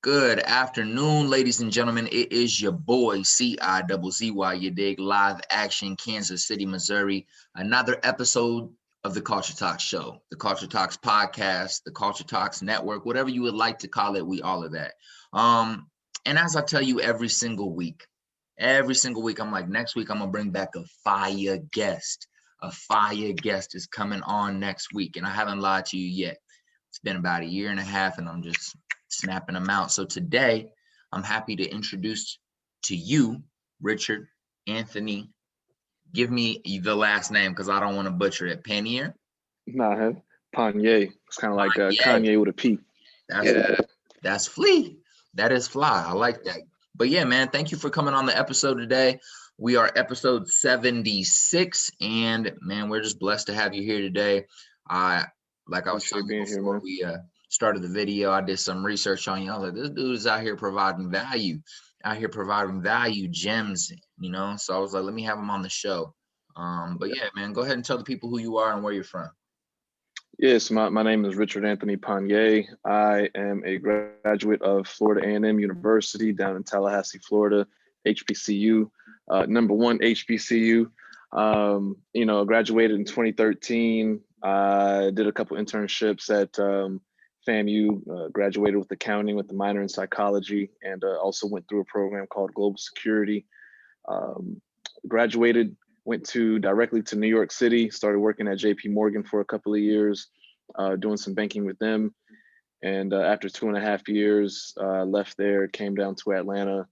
Good afternoon, ladies and gentlemen. It is your boy CIZZY, you dig, live action, Kansas City, Missouri. Another episode of the Culture Talks show, the Culture Talks podcast, the Culture Talks network, whatever you would like to call it, we all of that. And as I tell you every single week, I'm like, next week I'm gonna bring back a fire guest. A fire guest is coming on next week, and I haven't lied to you yet. It's been about a year and a half, and I'm just snapping them out. So today, I'm happy to introduce to you, Richard Anthony. Give me the last name because I don't want to butcher it. Panier? Nah, Panier. It's kind of like Kanye with a P. That's flea. That is fly. I like that. But yeah, man, thank you for coming on the episode today. We are episode 76, and man, we're just blessed to have you here today. Like I was telling you before we started the video, I did some research on you. I was like, this dude is out here providing value, gems, So I was like, let me have him on the show. But yeah, man, go ahead and tell the people who you are and where you're from. Yes, my name is Richard Anthony Panier. I am a graduate of Florida A&M University down in Tallahassee, Florida, HBCU, number one HBCU. Graduated in 2013. I did a couple internships at FAMU, graduated with accounting with a minor in psychology, and also went through a program called Global Security. Graduated, went directly to New York City, started working at JP Morgan for a couple of years, doing some banking with them. And after 2.5 years, left there, came down to Atlanta,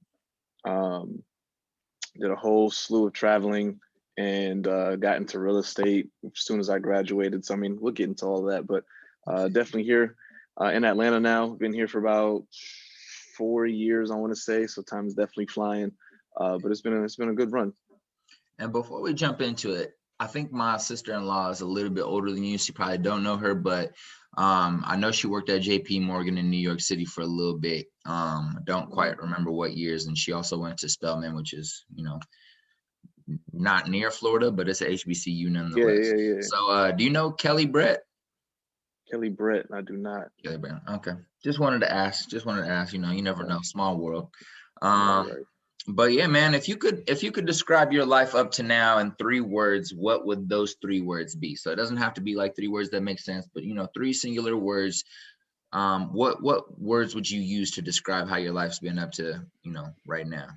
did a whole slew of traveling, and got into real estate as soon as I graduated. So, I mean, we'll get into all of that, but definitely here in Atlanta now. Been here for about 4 years, I want to say. So time is definitely flying, but it's been a good run. And before we jump into it, I think my sister-in-law is a little bit older than you. So you probably don't know her, but I know she worked at JP Morgan in New York City for a little bit. Don't quite remember what years. And she also went to Spelman, which is, not near Florida, but it's a HBCU nonetheless. Yeah. So do you know Kelly Brett? Kelly Brett, I do not. Kelly Brett. Okay. Just wanted to ask, you never know, small world. Right. But yeah, man, if you could describe your life up to now in 3 words, what would those 3 words be? So it doesn't have to be like 3 words that make sense, but 3 singular words. What words would you use to describe how your life's been up to, right now?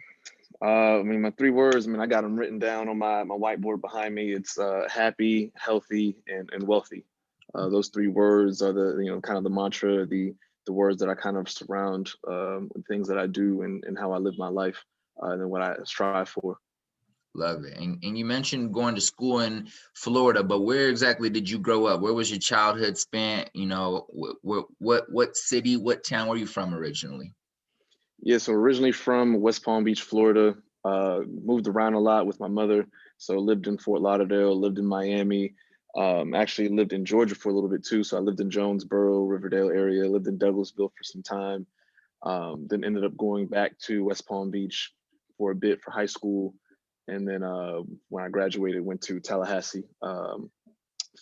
My 3 words, I got them written down on my whiteboard behind me. It's happy, healthy, and wealthy. Those 3 words are the, kind of the mantra, the words that I kind of surround things that I do and how I live my life, and then what I strive for. Love it. And you mentioned going to school in Florida, but where exactly did you grow up? Where was your childhood spent? What city, what town were you from originally? Yeah, so originally from West Palm Beach, Florida. Moved around a lot with my mother. So lived in Fort Lauderdale, lived in Miami, actually lived in Georgia for a little bit too. So I lived in Jonesboro, Riverdale area, lived in Douglasville for some time. Then ended up going back to West Palm Beach for a bit for high school. And then when I graduated, went to Tallahassee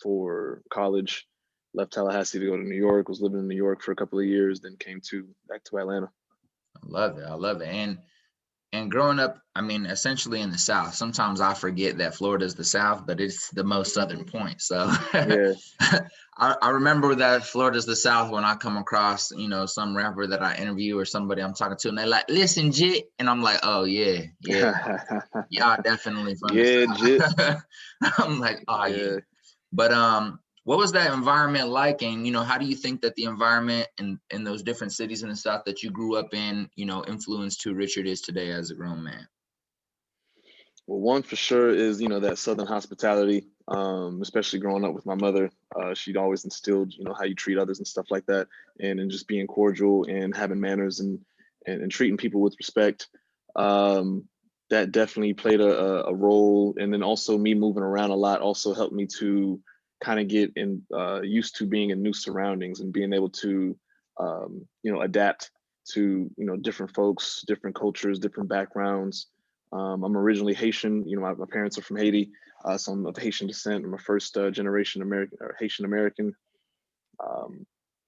for college, left Tallahassee to go to New York, was living in New York for a couple of years, then came back to Atlanta. I love it. And growing up, essentially in the South, sometimes I forget that Florida is the South, but it's the most southern point. So yeah. I remember that Florida is the South when I come across, some rapper that I interview or somebody I'm talking to, and they're like, listen, Jit. And I'm like, oh, yeah. Y'all definitely from the South. I'm like, oh, yeah. But what was that environment like? And, how do you think that the environment in those different cities in the South that you grew up in, influenced who Richard is today as a grown man? Well, one for sure is, that Southern hospitality, especially growing up with my mother. She'd always instilled, how you treat others and stuff like that. And just being cordial and having manners and treating people with respect. That definitely played a role. And then also me moving around a lot also helped me to kind of get used to being in new surroundings and being able to, adapt to, different folks, different cultures, different backgrounds. I'm originally Haitian. My parents are from Haiti, so I'm of Haitian descent. I'm a first generation American or Haitian American.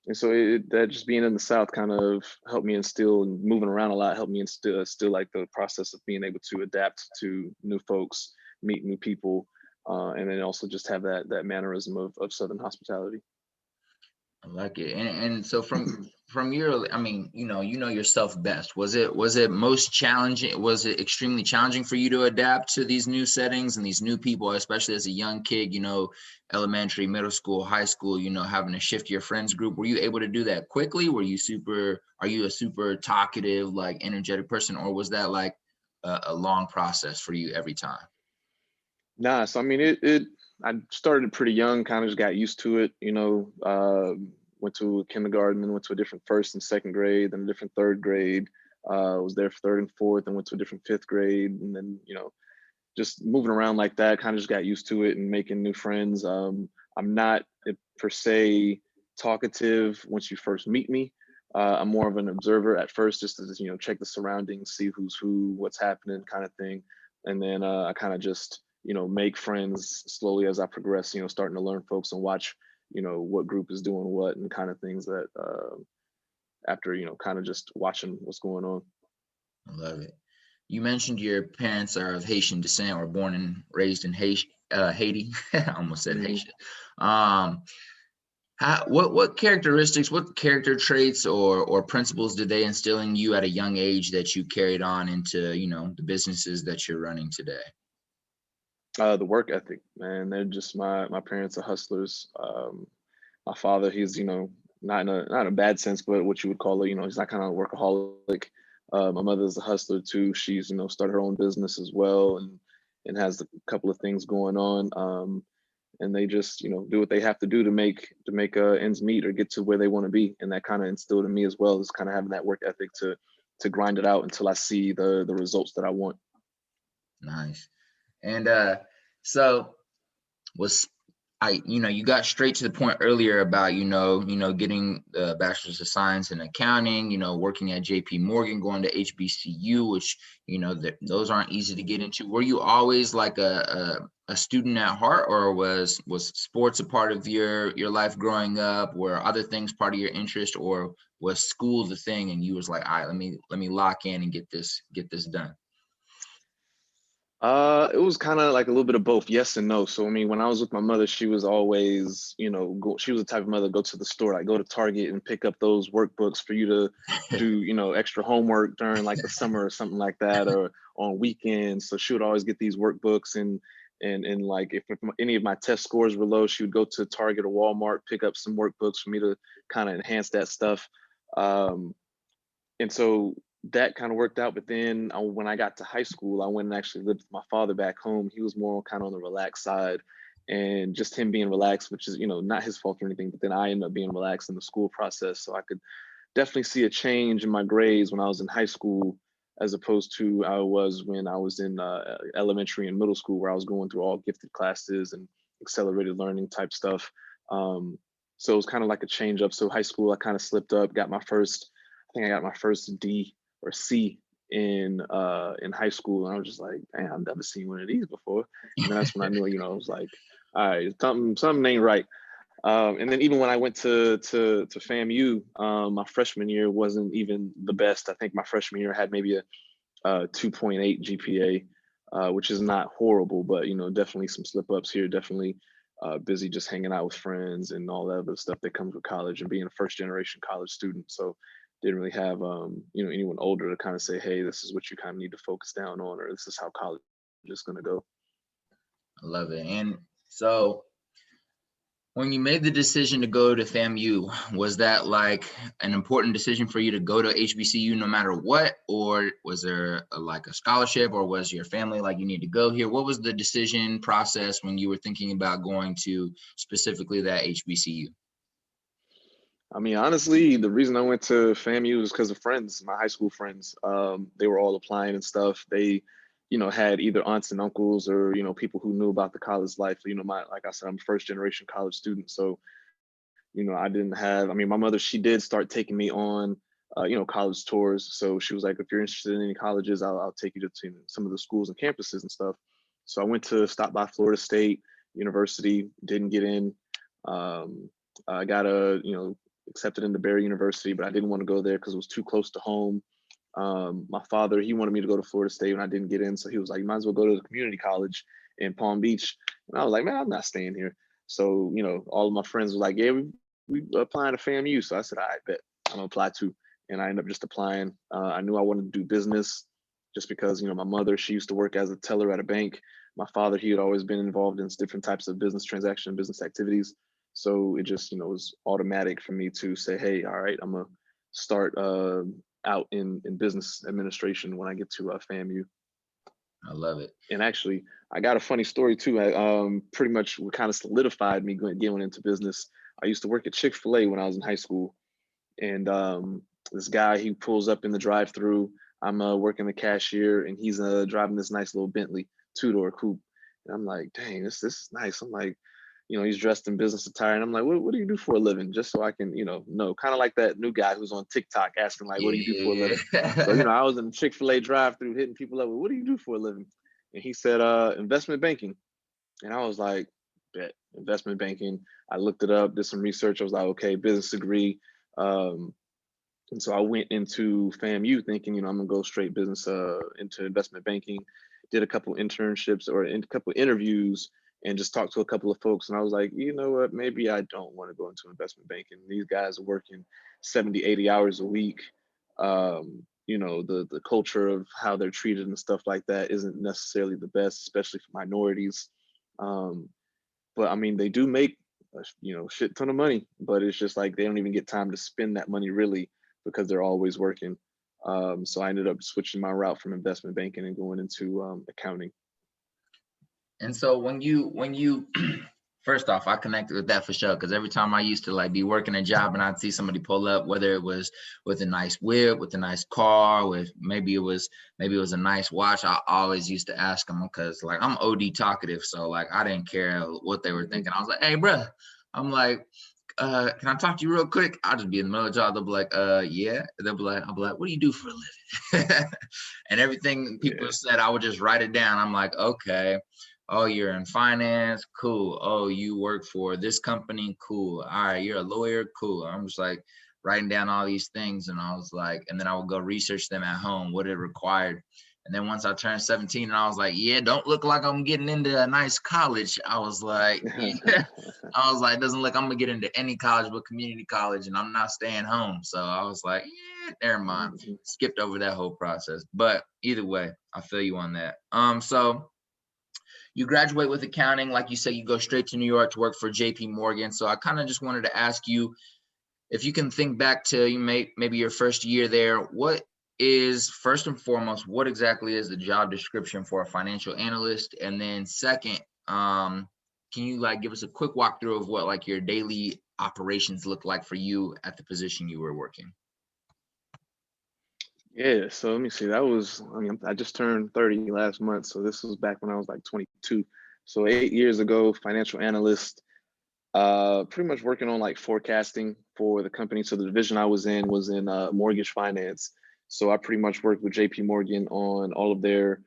And so that just being in the South kind of helped me instill, and moving around a lot helped me instill like the process of being able to adapt to new folks, meet new people, and then also just have that mannerism of Southern hospitality. I like it. And so from your, I mean, you know yourself best. Was it most challenging? Was it extremely challenging for you to adapt to these new settings and these new people, especially as a young kid, elementary, middle school, high school, having to shift your friends group? Were you able to do that quickly? Are you a super talkative, like energetic person, or was that like a long process for you every time? Nah, so I mean, it I started pretty young, kind of just got used to it, went to kindergarten, then went to a different first and second grade, then a different third grade. Was there for third and fourth, and went to a different fifth grade, and then just moving around like that, kind of just got used to it and making new friends. I'm not per se talkative once you first meet me. I'm more of an observer at first, just to check the surroundings, see who's who, what's happening, kind of thing, and then I kind of just make friends slowly as I progress. Starting to learn folks and watch what group is doing what and kind of things that after kind of just watching what's going on. I love it. You mentioned your parents are of Haitian descent or born and raised in Haiti. I almost said hmm Haitian. Um, what characteristics, what character traits or principles did they instill in you at a young age that you carried on into, the businesses that you're running today? The work ethic, man. They're just my parents are hustlers. My father, he's not in a bad sense, but what you would call it, he's not kind of a workaholic. My mother's a hustler too. She's started her own business as well, and has a couple of things going on. And they just do what they have to do to make ends meet or get to where they want to be, and that kind of instilled in me as well, is kind of having that work ethic to grind it out until I see the results that I want. Nice. And so was you got straight to the point earlier about getting the bachelor's of science in accounting, working at JP Morgan, going to HBCU, which those aren't easy to get into. Were you always like a student at heart, or was sports a part of your life growing up? Were other things part of your interest, or was school the thing and you was like, all right, let me lock in and get this done? It was kind of like a little bit of both, yes and no. So I mean, when I was with my mother, she was always, she was the type of mother go to the store, like go to Target and pick up those workbooks for you to do, extra homework during like the summer or something like that, or on weekends. So she would always get these workbooks, and like if any of my test scores were low, she would go to Target or Walmart, pick up some workbooks for me to kind of enhance that stuff. Um, and so that kind of worked out. But then when I got to high school, I went and actually lived with my father back home. He was more kind of on the relaxed side, and just him being relaxed, which is not his fault or anything. But then I ended up being relaxed in the school process, so I could definitely see a change in my grades when I was in high school, as opposed to I was when I was in elementary and middle school, where I was going through all gifted classes and accelerated learning type stuff. Um, so it was kind of like a change up. So high school, I kind of slipped up, got my first, I think I got my first D or C in high school, and I was just like, damn, I've never seen one of these before. And then that's when I knew, I was like, all right, something ain't right. And then even when I went to FAMU, my freshman year wasn't even the best. I think my freshman year had maybe a 2.8 GPA, which is not horrible, but definitely some slip ups here. Definitely busy just hanging out with friends and all that other stuff that comes with college and being a first generation college student. So didn't really have anyone older to kind of say, hey, this is what you kind of need to focus down on, or this is how college is going to go. I love it. And so when you made the decision to go to FAMU, was that like an important decision for you to go to HBCU no matter what? Or was there like a scholarship, or was your family like, you need to go here? What was the decision process when you were thinking about going to specifically that HBCU? I mean, honestly, the reason I went to FAMU was because of friends, my high school friends. They were all applying and stuff. They, had either aunts and uncles or, people who knew about the college life. Like I said, I'm a first generation college student. So, I didn't have, I mean, my mother, she did start taking me on, college tours. So she was like, if you're interested in any colleges, I'll take you to some of the schools and campuses and stuff. So I went to stop by Florida State University, didn't get in. I got a, accepted into Barry University, but I didn't want to go there because it was too close to home. My father, he wanted me to go to Florida State when I didn't get in. So he was like, you might as well go to the community college in Palm Beach. And I was like, man, I'm not staying here. So, you know, all of my friends were like, yeah, we applying to FAMU. So I said, I bet I'm gonna apply too. And I ended up just applying. I knew I wanted to do business just because, you know, my mother, she used to work as a teller at a bank. My father, he had always been involved in different types of business transaction, business activities. So it just, you know, was automatic for me to say, hey, all right, I'm gonna start out in business administration when I get to FAMU. I love it. And actually, I got a funny story too. Pretty much what kind of solidified me going into business. I used to work at Chick-fil-A when I was in high school, and this guy, he pulls up in the drive-through. I'm working the cashier, and he's driving this nice little Bentley two-door coupe. And I'm like, dang, this is nice. I'm like, you know, he's dressed in business attire, and I'm like, what do you do for a living? Just so I can, you know, kind of like that new guy who's on TikTok asking like, what do you do for a living? So, you know, I was in the Chick-fil-A drive-through hitting people up with, what do you do for a living? And he said, investment banking. And I was like, bet, investment banking. I looked it up, did some research. I was like, okay, business degree. And so I went into FAMU thinking, you know, I'm gonna go straight business into investment banking. Did a couple internships or a couple interviews and just talked to a couple of folks. And I was like, you know what, maybe I don't want to go into investment banking. These guys are working 70, 80 hours a week. You know, the culture of how they're treated and stuff like that isn't necessarily the best, especially for minorities. But I mean, they do make you know, shit ton of money, but it's just like they don't even get time to spend that money really because they're always working. So I ended up switching my route from investment banking and going into accounting. And so when you first off, I connected with that for sure, because every time I used to like be working a job and I'd see somebody pull up, whether it was with a nice whip, with a nice car, with maybe it was a nice watch, I always used to ask them, because like I'm OD talkative, so like I didn't care what they were thinking. I was like, hey bro, I'm like, can I talk to you real quick? I'll just be in the middle of the job. They'll be like, yeah. They'll be like, I'll be like, what do you do for a living? And everything people said, I would just write it down. I'm like, okay. Oh, you're in finance, cool. Oh, you work for this company, cool. All right, you're a lawyer, cool. I'm just like writing down all these things, and I was like, and then I would go research them at home, what it required. And then once I turned 17, and I was like, yeah, don't look like I'm getting into a nice college. I was like, yeah. I was like, doesn't look I'm gonna get into any college but community college, and I'm not staying home. So I was like, yeah, never mind. Skipped over that whole process. But either way, I feel you on that. So you graduate with accounting, like you said, you go straight to New York to work for JP Morgan. So I kind of just wanted to ask you, if you can think back to maybe your first year there, what is, first and foremost, what exactly is the job description for a financial analyst? And then second, can you like give us a quick walkthrough of what like your daily operations look like for you at the position you were working? Yeah, so let me see. That was, I mean, I just turned 30 last month. So this was back when I was like 22. So 8 years ago, financial analyst, pretty much working on like forecasting for the company. So the division I was in mortgage finance. So I pretty much worked with JP Morgan on all of their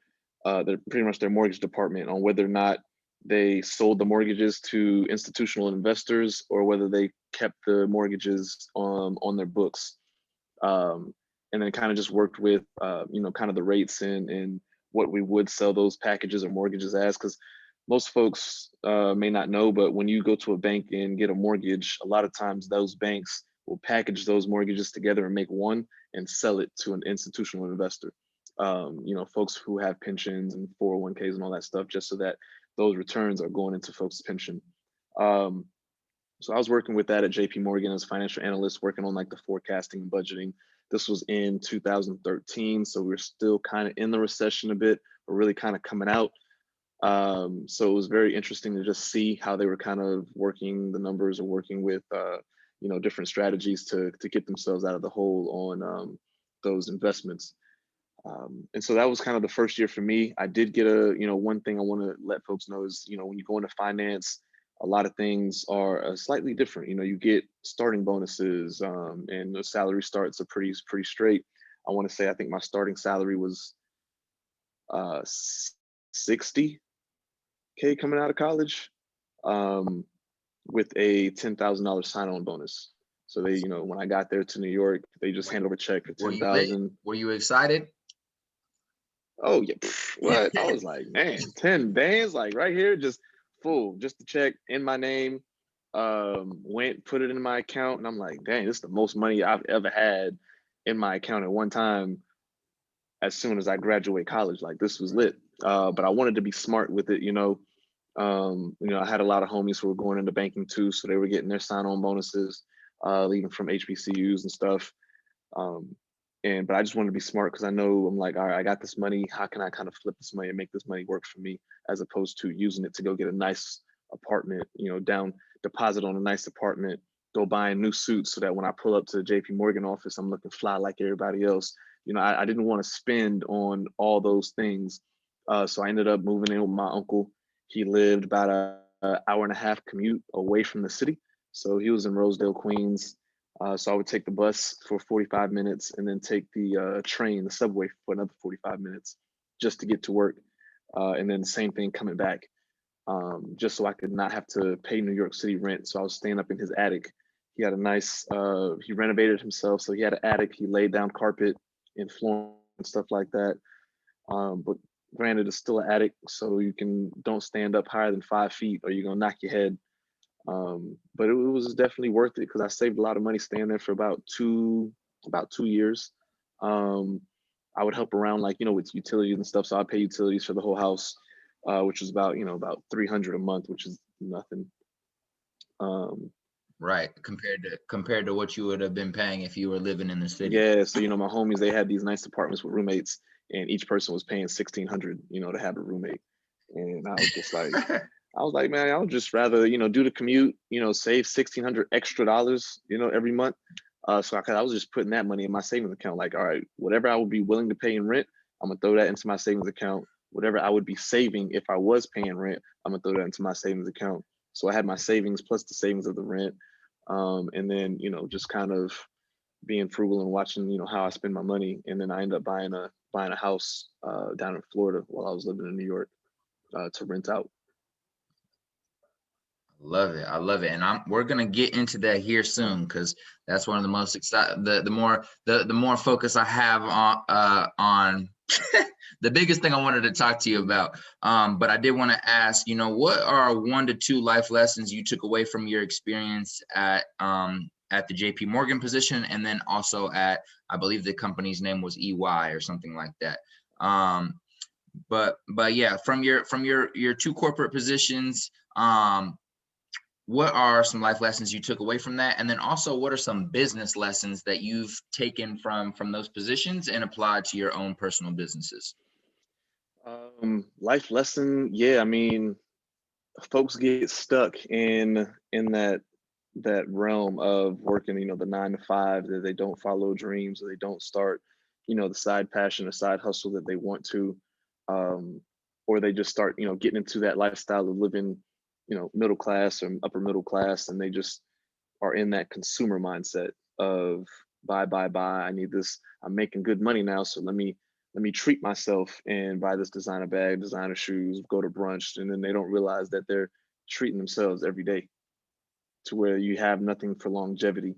pretty much their mortgage department on whether or not they sold the mortgages to institutional investors or whether they kept the mortgages on their books. And then kind of just worked with you know, kind of the rates and what we would sell those packages or mortgages as, because most folks may not know, but when you go to a bank and get a mortgage, a lot of times those banks will package those mortgages together and make one and sell it to an institutional investor. You know, folks who have pensions and 401ks and all that stuff, just so that those returns are going into folks' pension. So I was working with that at JP Morgan as a financial analyst, working on like the forecasting and budgeting. This was in 2013, so we're still kind of in the recession a bit, but really kind of coming out. So it was very interesting to just see how they were kind of working the numbers or working with you know, different strategies to get themselves out of the hole on those investments. And so that was kind of the first year for me. I did get you know, one thing I want to let folks know is, you know, when you go into finance, a lot of things are slightly different. You know, you get starting bonuses, and the salary starts are pretty straight. I want to say I think my starting salary was 60K coming out of college, with a $10,000 sign-on bonus. So they, you know, when I got there to New York, they just hand over a check for Were you lit? 10,000. Were you excited? Oh yeah, what? I was like, man, 10 bands, like right here, just full, just the check in my name. Went, put it in my account, and I'm like, dang, this is the most money I've ever had in my account at one time as soon as I graduate college. Like this was lit. But I wanted to be smart with it, you know. I had a lot of homies who were going into banking too, so they were getting their sign-on bonuses, leaving from HBCUs and stuff. Um, but I just wanted to be smart because I know I'm like, all right, I got this money. How can I kind of flip this money and make this money work for me, as opposed to using it to go get a nice apartment, you know, down deposit on a nice apartment, go buying new suits so that when I pull up to the JP Morgan office, I'm looking fly like everybody else. You know, I didn't want to spend on all those things. So I ended up moving in with my uncle. He lived about a hour and a half commute away from the city. So he was in Rosedale, Queens. So I would take the bus for 45 minutes and then take the train, the subway for another 45 minutes just to get to work. And then the same thing coming back, just so I could not have to pay New York City rent. So I was staying up in his attic. He had a nice, he renovated himself. So he had an attic. He laid down carpet and floor and stuff like that. But granted, it's still an attic. So you don't stand up higher than 5 feet or you're going to knock your head. But it was definitely worth it because I saved a lot of money staying there for about 2 years. I would help around, like, you know, with utilities and stuff. So I pay utilities for the whole house, which was about 300 a month, which is nothing. Right, compared to what you would have been paying if you were living in the city. Yeah, so my homies, they had these nice apartments with roommates, and each person was paying 1,600, to have a roommate. And I was like, man, I would just rather, do the commute, save 1,600 extra dollars, every month. So I was just putting that money in my savings account. Like, all right, whatever I would be willing to pay in rent, I'm gonna throw that into my savings account. Whatever I would be saving if I was paying rent, I'm gonna throw that into my savings account. So I had my savings plus the savings of the rent, and then just kind of being frugal and watching how I spend my money. And then I ended up buying a house down in Florida while I was living in New York to rent out. Love it. I love it. And we're gonna get into that here soon because that's one of the most exciting the more focus I have on the biggest thing I wanted to talk to you about. But I did want to ask, what are 1 to 2 life lessons you took away from your experience at the JP Morgan position, and then also at, I believe the company's name was EY or something like that. But yeah, from your 2 corporate positions, what are some life lessons you took away from that? And then also, what are some business lessons that you've taken from those positions and applied to your own personal businesses? Life lesson, yeah. I mean, folks get stuck in that realm of working, the 9 to 5, that they don't follow dreams, or they don't start, the side passion or side hustle that they want to, um, or they just start, getting into that lifestyle of living, middle class or upper middle class, and they just are in that consumer mindset of buy. I need this. I'm making good money now, so let me treat myself and buy this designer bag, designer shoes, go to brunch, and then they don't realize that they're treating themselves every day to where you have nothing for longevity.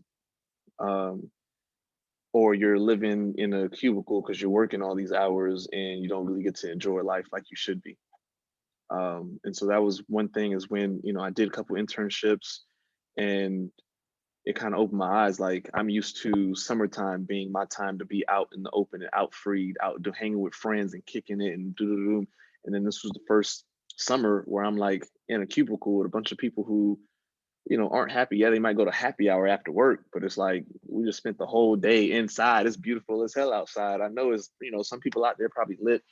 Um, or you're living in a cubicle because you're working all these hours and you don't really get to enjoy life like you should be. And so that was one thing, is when, I did a couple internships, and it kind of opened my eyes. Like, I'm used to summertime being my time to be out in the open and out freed, out hanging with friends and kicking it and do. And then this was the first summer where I'm like in a cubicle with a bunch of people who, aren't happy. Yeah, they might go to happy hour after work, but it's like we just spent the whole day inside. It's beautiful as hell outside. I know it's, some people out there probably lit,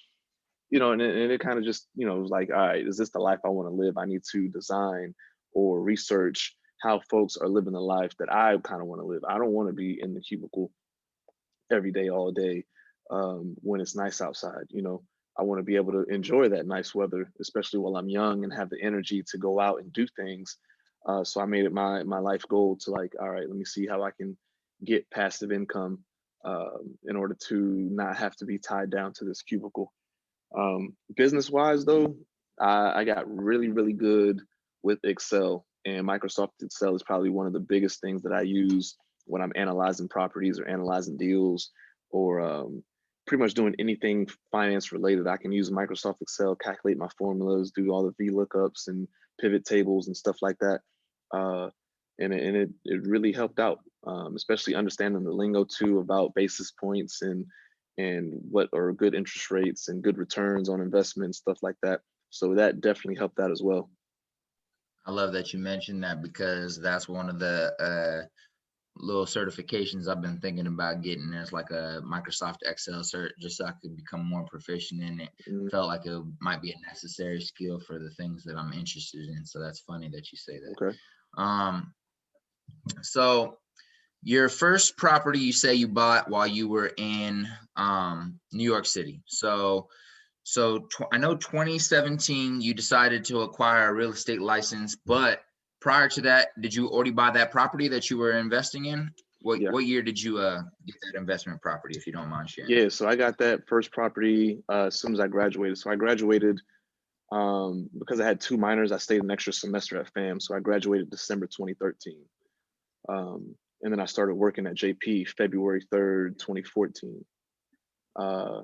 and it kind of just, it was like, all right, is this the life I want to live? I need to design or research how folks are living the life that I kind of want to live. I don't want to be in the cubicle every day, all day, when it's nice outside. I want to be able to enjoy that nice weather, especially while I'm young and have the energy to go out and do things. So I made it my life goal to, like, all right, let me see how I can get passive income, in order to not have to be tied down to this cubicle. Business wise, though, I got really, really good with Excel, and Microsoft Excel is probably one of the biggest things that I use when I'm analyzing properties or analyzing deals, or pretty much doing anything finance related. I can use Microsoft Excel, calculate my formulas, do all the VLOOKUPs and pivot tables and stuff like that. Uh, and it really helped out, especially understanding the lingo too about basis points and what are good interest rates and good returns on investments, stuff like that. So that definitely helped out as well. I love that you mentioned that, because that's one of the little certifications I've been thinking about getting. There's like a Microsoft Excel cert, just so I could become more proficient in it. Mm, Felt like it might be a necessary skill for the things that I'm interested in. So that's funny that you say that. okay. Um, so your first property you say you bought while you were in New York City. So I know 2017 you decided to acquire a real estate license, but prior to that, did you already buy that property that you were investing in? Yeah. What year did you get that investment property, if you don't mind sharing? Yeah. So I got that first property as soon as I graduated. So I graduated because I had 2 minors. I stayed an extra semester at FAM. So I graduated December 2013. And then I started working at JP February 3rd, 2014. Uh,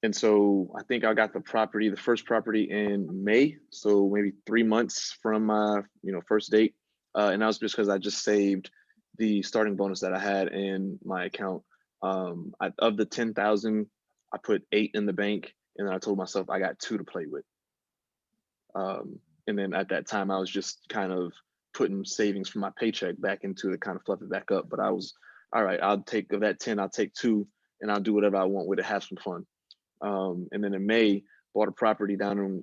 and so I think I got the first property in May. So maybe 3 months from my, first date. And that was just because I just saved the starting bonus that I had in my account. Of the 10,000, I put 8 in the bank, and then I told myself I got 2 to play with. And then at that time, I was just kind of putting savings from my paycheck back into it, kind of fluff it back up. But I was, all right, I'll take of that 10, I'll take 2, and I'll do whatever I want with it, have some fun. And then in May, bought a property down in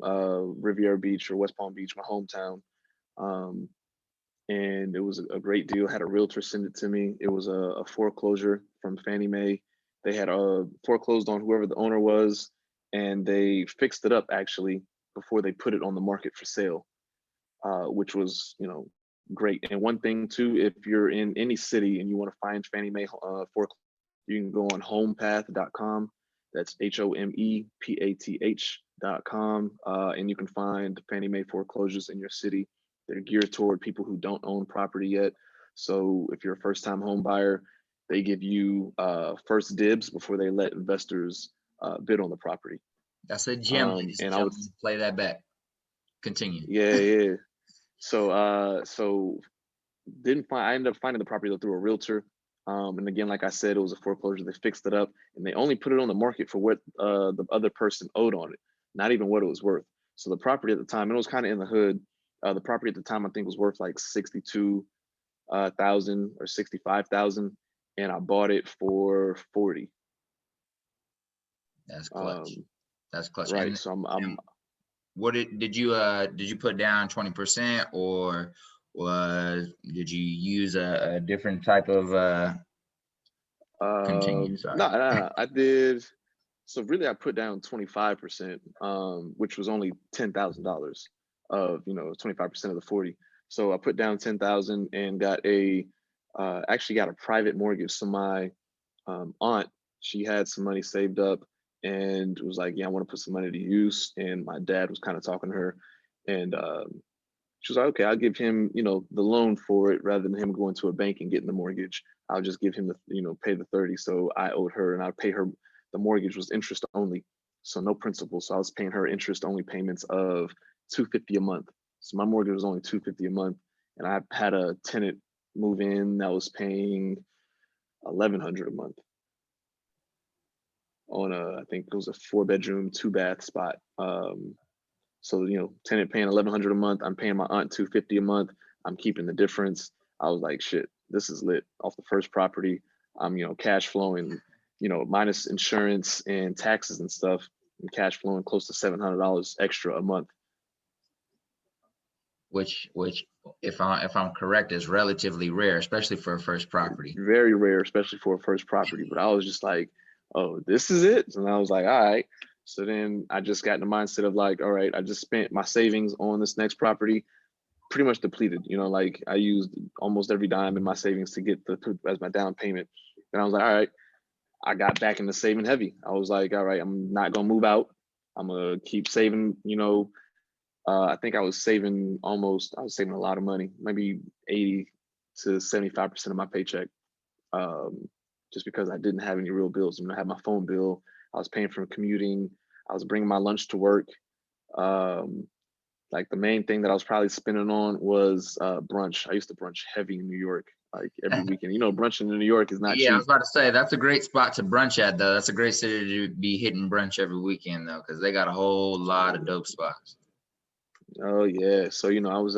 Riviera Beach or West Palm Beach, my hometown. Um, and it was a great deal. Had a realtor send it to me. It was a foreclosure from Fannie Mae. They had foreclosed on whoever the owner was, and they fixed it up actually before they put it on the market for sale, which was great. And one thing too, if you're in any city and you want to find Fannie Mae foreclosure, you can go on homepath.com. That's HOMEPATH.com, and you can find Fannie Mae foreclosures in your city. They're geared toward people who don't own property yet. So if you're a first-time home buyer, they give you first dibs before they let investors bid on the property. That's a gem, ladies and And I would, gentlemen. Play that back. Continue. yeah. So didn't find. I ended up finding the property though through a realtor. And again, like I said, it was a foreclosure. They fixed it up, and they only put it on the market for what the other person owed on it, not even what it was worth. So the property at the time, it was kind of in the hood. The property at the time, I think, was worth like 62,000 or 65,000, and I bought it for 40. That's clutch. That's clutch. Right. And So I'm what did you put down 20%, or did you use a different type of continue? Sorry. no, I did. So really, I put down 25%, which was only $10,000 of 25% of the 40. So I put down 10,000 and actually got a private mortgage. So my aunt, she had some money saved up and was like, "Yeah, I want to put some money to use." And my dad was kind of talking to her, and she was like, "Okay, I'll give him the loan for it rather than him going to a bank and getting the mortgage. I'll just give him the pay the 30." So I owed her, and I'd pay her. The mortgage was interest only, so no principal. So I was paying her interest only payments of $250 a month. So my mortgage was only $250 a month, and I had a tenant move in that was paying $1,100 a month on I think it was a 4-bedroom, 2-bath spot. So tenant paying $1,100 a month. I'm paying my aunt $250 a month. I'm keeping the difference. I was like, shit, this is lit. Off the first property, I'm cash flowing, minus insurance and taxes and stuff. I'm cash flowing close to $700 extra a month. Which if I'm correct, is relatively rare, especially for a first property. Very rare, especially for a first property. But I was just like, oh, this is it. And I was like, all right. So then I just got in the mindset of like, all right, I just spent my savings on this next property, pretty much depleted. Like I used almost every dime in my savings to get as my down payment. And I was like, all right, I got back into saving heavy. I was like, all right, I'm not gonna move out. I'm gonna keep saving. I think I was saving a lot of money, maybe 80, to 75% of my paycheck, just because I didn't have any real bills. I had my phone bill, I was paying for commuting, I was bringing my lunch to work. Like the main thing that I was probably spending on was brunch. I used to brunch heavy in New York, like every weekend. Brunching in New York is not Yeah, I cheap. was about to say that's a great spot to brunch at, though. That's a great city to be hitting brunch every weekend, though, because they got a whole lot of dope spots. Oh yeah. So, I was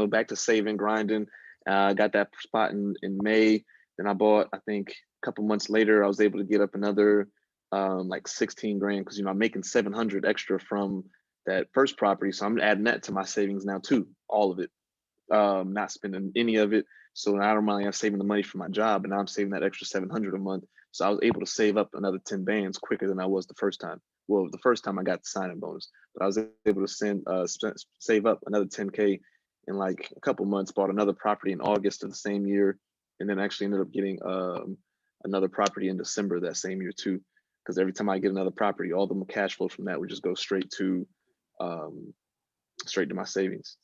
back to saving, grinding. Got that spot in May. Then I bought, I think a couple months later, I was able to get up another like 16 grand, because I'm making 700 extra from that first property. So I'm adding that to my savings now too, all of it. Not spending any of it. So not only I'm saving the money for my job, and now I'm saving that extra 700 a month. So I was able to save up another 10 bands quicker than I was the first time. Well, the first time I got the signing bonus, but I was able to save up another 10K in like a couple months. Bought another property in August of the same year, and then actually ended up getting another property in December that same year too. Because every time I get another property, all the cash flow from that would just go straight to my savings.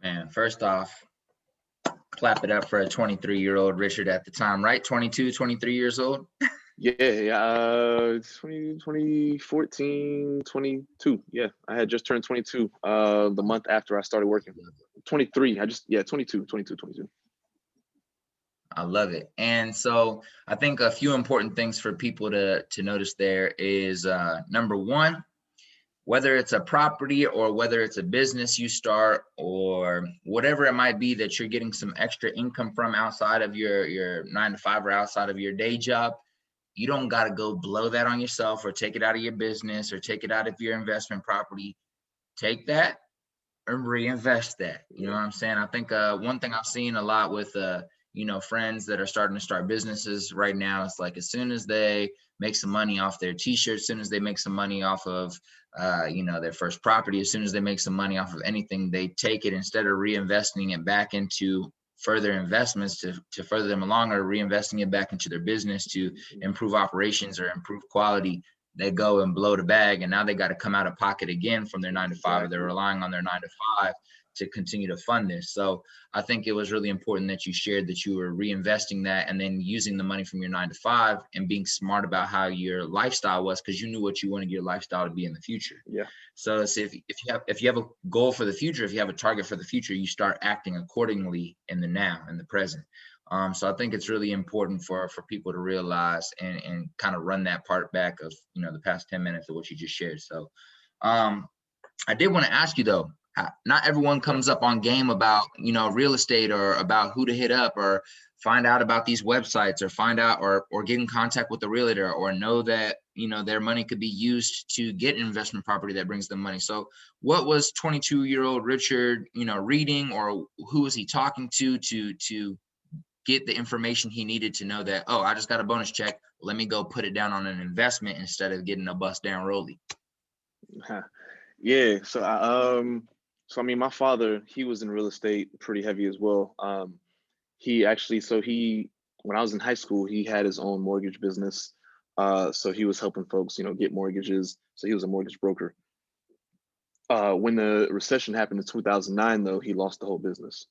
Man, first off, clap it up for a 23-year-old Richard at the time, right? 22, 23 years old. Yeah, 2014, 22. Yeah, I had just turned 22 the month after I started working. 23. 22. I love it. And so I think a few important things for people to notice there is number one, whether it's a property or whether it's a business you start or whatever it might be that you're getting some extra income from outside of your 9 to 5 or outside of your day job, you don't got to go blow that on yourself or take it out of your business or take it out of your investment property. Take that and reinvest that. You know what I'm saying? I think one thing I've seen a lot with friends that are starting to start businesses right now, it's like as soon as they make some money off their t-shirts, as soon as they make some money off of their first property, as soon as they make some money off of anything, they take it, instead of reinvesting it back into further investments to further them along, or reinvesting it back into their business to improve operations or improve quality, they go and blow the bag, and now they got to come out of pocket again from their 9 to 5, or they're relying on their 9 to 5 to continue to fund this. So I think it was really important that you shared that you were reinvesting that and then using the money from your 9 to 5 and being smart about how your lifestyle was, because you knew what you wanted your lifestyle to be in the future. Yeah. So if you have a goal for the future, if you have a target for the future, you start acting accordingly in the now, in the present. So I think it's really important for people to realize and kind of run that part back of, the past 10 minutes of what you just shared. So I did want to ask you though, not everyone comes up on game about, real estate or about who to hit up or find out about these websites or find out or get in contact with the realtor or know that, their money could be used to get an investment property that brings them money. So what was 22-year-old Richard, reading, or who was he talking to get the information he needed to know that, oh, I just got a bonus check, let me go put it down on an investment instead of getting a bust down rollie? Yeah. So my father, he was in real estate pretty heavy as well. When I was in high school, he had his own mortgage business. So he was helping folks, get mortgages. So he was a mortgage broker. When the recession happened in 2009, though, he lost the whole business.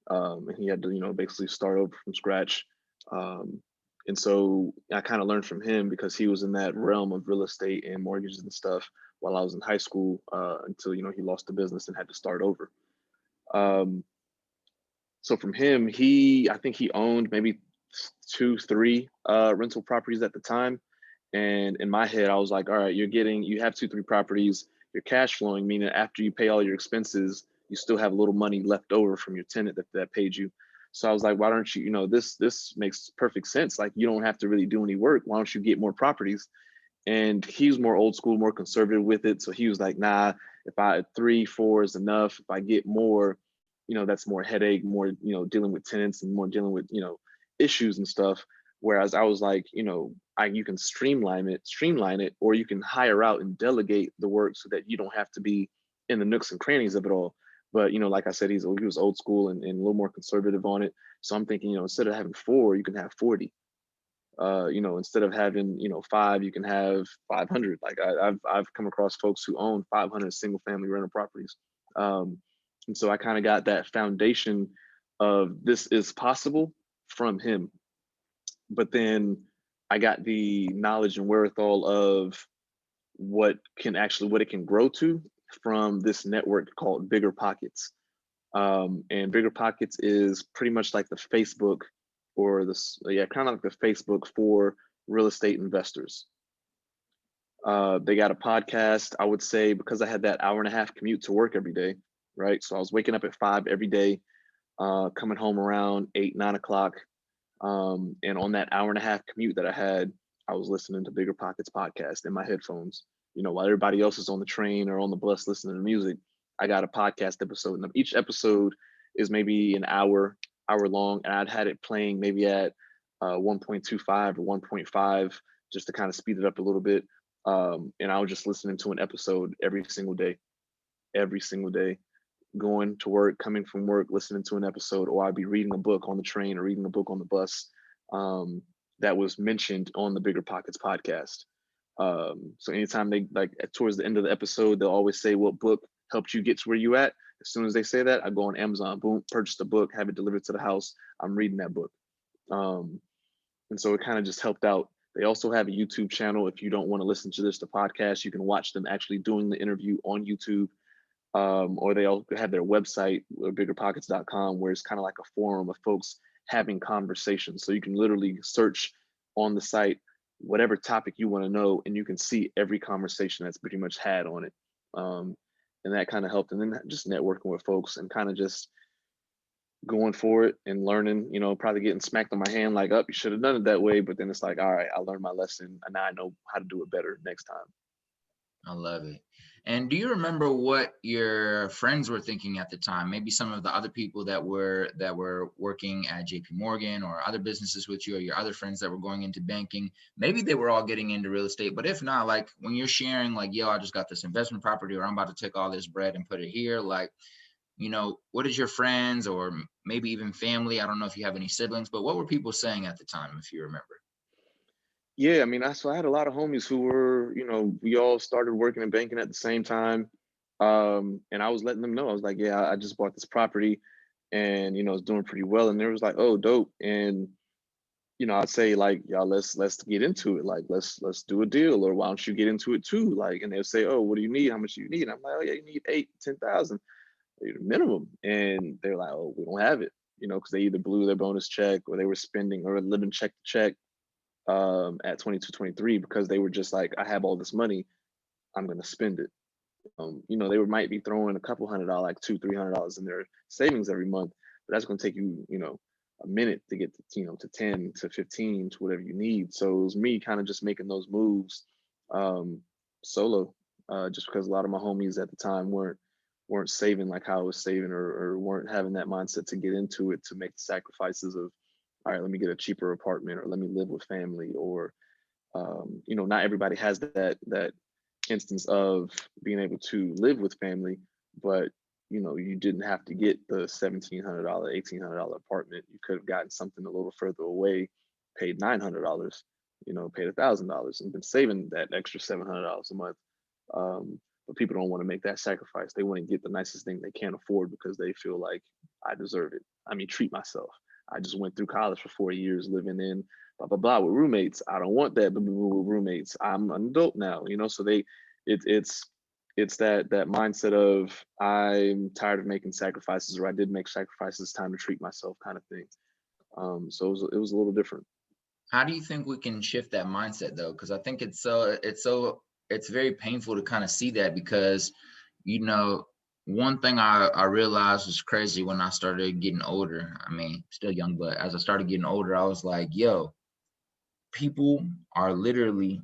And he had to, basically start over from scratch. And so I kind of learned from him, because he was in that realm of real estate and mortgages and stuff while I was in high school, until, he lost the business and had to start over. So from him, I think he owned maybe 2-3 rental properties at the time. And in my head, I was like, all right, you have 2-3 properties, you're cash flowing, meaning after you pay all your expenses, you still have a little money left over from your tenant that paid you. So I was like, why don't you, this makes perfect sense. Like, you don't have to really do any work. Why don't you get more properties? And he's more old school, more conservative with it. So he was like, nah, if 3-4 is enough. If I get more, that's more headache, more, dealing with tenants and more dealing with, issues and stuff. Whereas I was like, you can streamline it, or you can hire out and delegate the work so that you don't have to be in the nooks and crannies of it all. But, like I said, he was old school and a little more conservative on it. So I'm thinking, instead of having 4, you can have 40. Instead of having, 5, you can have 500. Like I've come across folks who own 500 single family rental properties. And so I kind of got that foundation of this is possible from him. But then I got the knowledge and wherewithal of what it can grow to from this network called Bigger Pockets. And Bigger Pockets is pretty much like the Facebook or kind of like the Facebook for real estate investors. They got a podcast. I would say because I had that hour and a half commute to work every day, right? So I was waking up at 5 every day, coming home around 8, 9 o'clock. And on that hour and a half commute that I had, I was listening to Bigger Pockets podcast in my headphones. While everybody else is on the train or on the bus listening to music, I got a podcast episode, and each episode is maybe an hour long, and I'd had it playing maybe at 1.25 or 1.5 just to kind of speed it up a little bit. And I was just listening to an episode every single day, going to work, coming from work, listening to an episode, or I'd be reading a book on the train or reading a book on the bus that was mentioned on the Bigger Pockets podcast. So anytime they towards the end of the episode, they'll always say what book helped you get to where you at. As soon as they say that, I go on Amazon, boom, purchase the book, have it delivered to the house. I'm reading that book. And so it kind of just helped out. They also have a YouTube channel. If you don't want to listen to the podcast, you can watch them actually doing the interview on YouTube. Or they all have their website, biggerpockets.com, where it's kind of like a forum of folks having conversations. So you can literally search on the site whatever topic you want to know, and you can see every conversation that's pretty much had on it. And that kind of helped. And then just networking with folks and kind of just going for it and learning, probably getting smacked on my hand like, oh, you should have done it that way. But then it's like, all right, I learned my lesson and now I know how to do it better next time. I love it. And do you remember what your friends were thinking at the time? Maybe some of the other people that were working at JP Morgan or other businesses with you, or your other friends that were going into banking. Maybe they were all getting into real estate, but if not, like when you're sharing like, yo, I just got this investment property, or I'm about to take all this bread and put it here, like, what is your friends or maybe even family? I don't know if you have any siblings, but what were people saying at the time, if you remember? Yeah, I mean, I had a lot of homies who were, we all started working in banking at the same time. And I was letting them know, I was like, yeah, I just bought this property and, it's doing pretty well. And they was like, oh, dope. And, I'd say like, y'all, let's get into it. Like, let's do a deal, or why don't you get into it too? Like, and they'll say, oh, what do you need? How much do you need? I'm like, oh yeah, you need 8,000-10,000 minimum. And they're like, oh, we don't have it, because they either blew their bonus check or they were spending or living check to check at 22, 23, because they were just like, I have all this money, I'm going to spend it. They might be throwing a couple $100, like $200-300 in their savings every month, but that's going to take you, a minute to get to 10 to 15 to whatever you need. So it was me kind of just making those moves solo, just because a lot of my homies at the time weren't saving like how I was saving, or weren't having that mindset to get into it, to make the sacrifices of, all right, let me get a cheaper apartment, or let me live with family, or not everybody has that instance of being able to live with family, but you didn't have to get the $1,700, $1,800 apartment. You could have gotten something a little further away, paid $900, paid $1,000, and been saving that extra $700 a month. But people don't want to make that sacrifice. They want to get the nicest thing they can't afford because they feel like, I deserve it. I mean, treat myself. I just went through college for 4 years living in blah blah blah with roommates. I don't want that with roommates. I'm an adult now, so it's that mindset of, I'm tired of making sacrifices, or I did make sacrifices, time to treat myself, kind of thing. So it was a little different. How do you think we can shift that mindset though? Because I think it's very painful to kind of see that, because one thing I realized was crazy when I started getting older. I mean, still young, but as I started getting older, I was like, yo, people are literally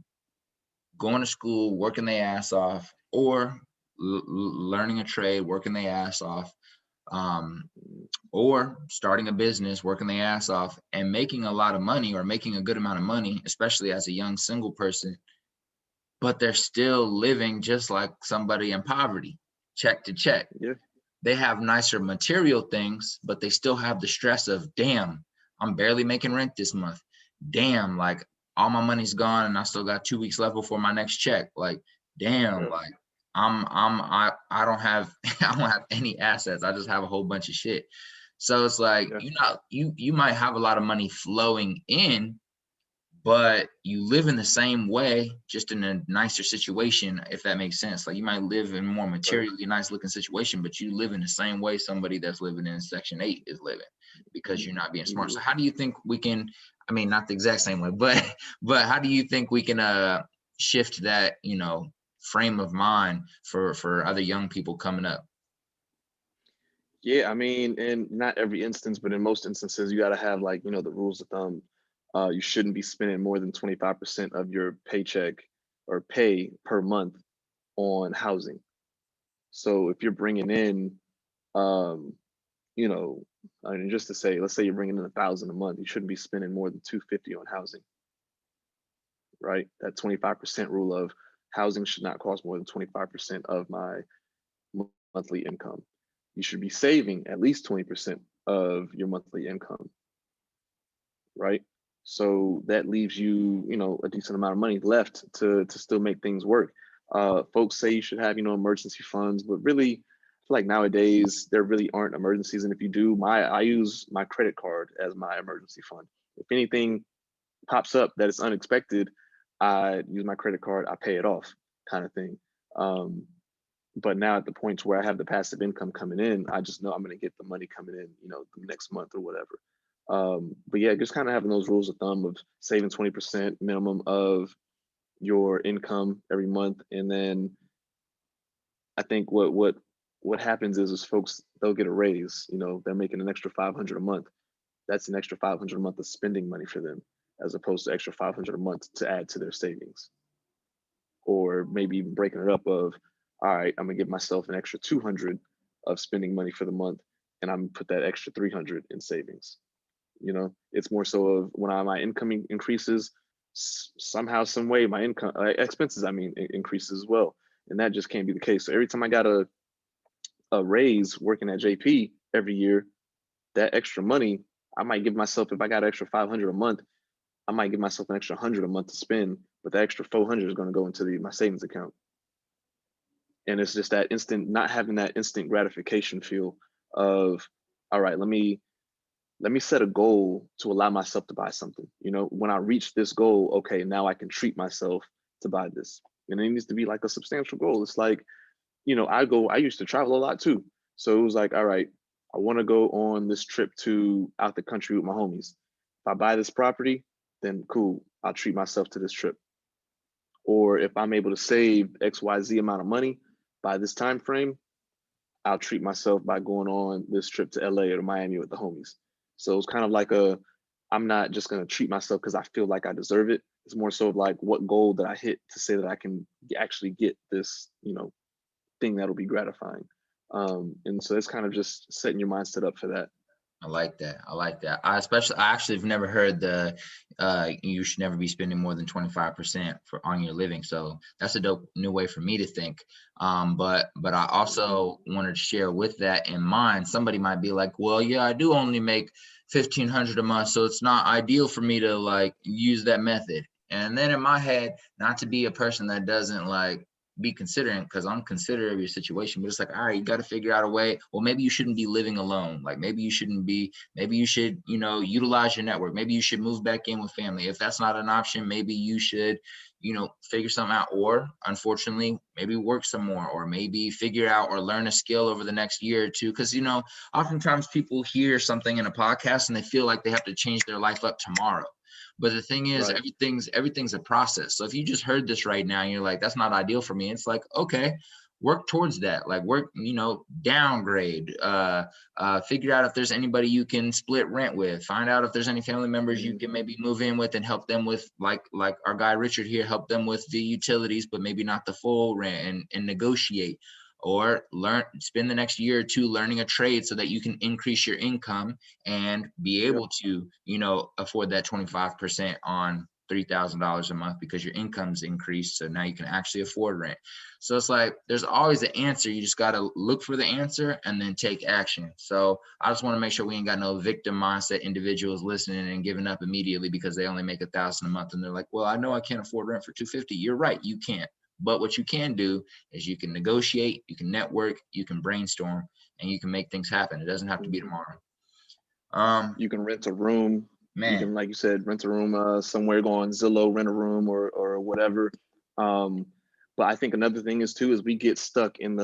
going to school, working their ass off, or learning a trade, working their ass off, or starting a business, working their ass off, and making a lot of money, or making a good amount of money, especially as a young single person, but they're still living just like somebody in poverty, check to check. Yeah. They have nicer material things, but they still have the stress of, damn, I'm barely making rent this month. Damn, like all my money's gone and I still got 2 weeks left before my next check. Like, damn, Yeah. like I don't have I don't have any assets. I just have a whole bunch of shit. So it's like, Yeah. you might have a lot of money flowing in, but you live in the same way, just in a nicer situation, if that makes sense. Like you might live in a more Right. materially nice looking situation, but you live in the same way somebody that's living in Section 8 is living, because you're not being smart. So Mhm. how do you think we can, I mean, not the exact same way, but how do you think we can shift that, frame of mind for other young people coming up? Yeah, I mean, in not every instance, but in most instances, you got to have like, the rules of thumb. You shouldn't be spending more than 25% of your paycheck or pay per month on housing. So if you're bringing in, um, you know, I mean, just to say, let's say you're bringing in 1,000 a month, you shouldn't be spending more than 250 on housing, right? That 25% rule of housing should not cost more than 25% of my monthly income. You should be saving at least 20% of your monthly income, right? So that leaves you, a decent amount of money left to still make things work. Folks say you should have, emergency funds, but really, I feel like nowadays there really aren't emergencies. And if you do, I use my credit card as my emergency fund. If anything pops up that is unexpected, I use my credit card, I pay it off, kind of thing. Um, but now at the point where I have the passive income coming in, I just know I'm going to get the money coming in, the next month or whatever. But yeah, just kind of having those rules of thumb of saving 20% minimum of your income every month, and then I think what happens is folks, they'll get a raise. They're making an extra 500 a month. That's an extra 500 a month of spending money for them, as opposed to extra 500 a month to add to their savings, or maybe even breaking it up of, all right, I'm gonna give myself an extra 200 of spending money for the month, and I'm gonna put that extra 300 in savings. It's more so of when my income increases, somehow, some way, my income expenses, I mean, increases as well, and that just can't be the case. So every time I got a raise working at JP every year, that extra money, I might give myself, if I got an extra 500 a month, I might give myself an extra 100 a month to spend, but the extra 400 is going to go into my savings account. And it's just that instant, not having that instant gratification feel of, all right, let me set a goal to allow myself to buy something. When I reach this goal, okay, now I can treat myself to buy this. And it needs to be like a substantial goal. It's like, I used to travel a lot too. So it was like, all right, I want to go on this trip to out the country with my homies. If I buy this property, then cool, I'll treat myself to this trip. Or if I'm able to save XYZ amount of money by this time frame, I'll treat myself by going on this trip to LA or to Miami with the homies. So it's kind of like I'm not just going to treat myself because I feel like I deserve it. It's more so of like, what goal that I hit to say that I can actually get this, thing that'll be gratifying. And so it's kind of just setting your mindset up for that. I like that. I like that. I actually have never heard the you should never be spending more than 25% for on your living. So that's a dope new way for me to think. But I also wanted to share with that in mind. Somebody might be like, well, yeah, I do only make 1,500 a month, so it's not ideal for me to like use that method. And then in my head, not to be a person that doesn't like be considering, because I'm considerate of your situation, but it's like, all right, you got to figure out a way. Well, maybe you shouldn't be living alone. Like maybe you shouldn't be, maybe you should, utilize your network. Maybe you should move back in with family. If that's not an option, maybe you should, figure something out, or unfortunately, maybe work some more, or maybe figure out or learn a skill over the next year or two. Cause oftentimes people hear something in a podcast and they feel like they have to change their life up tomorrow. But the thing is, Right. everything's a process. So if you just heard this right now and you're like, that's not ideal for me, it's like, okay, work towards that. Like work, downgrade, figure out if there's anybody you can split rent with, find out if there's any family members you can maybe move in with and help them with, like our guy Richard here, help them with the utilities, but maybe not the full rent, and negotiate. Or spend the next year or two learning a trade so that you can increase your income and be Yep. able to, afford that 25% on $3,000 a month because your income's increased. So now you can actually afford rent. So it's like, there's always an answer. You just got to look for the answer and then take action. So I just want to make sure we ain't got no victim mindset individuals listening and giving up immediately because they only make 1,000 a month. And they're like, well, I know I can't afford rent for 250. You're right. You can't. But what you can do is you can negotiate, you can network, you can brainstorm, and you can make things happen. It doesn't have to be tomorrow. You can rent a room. You Man, can, like you said, rent a room somewhere, go on Zillow, rent a room or whatever. But I think another thing is too is we get stuck in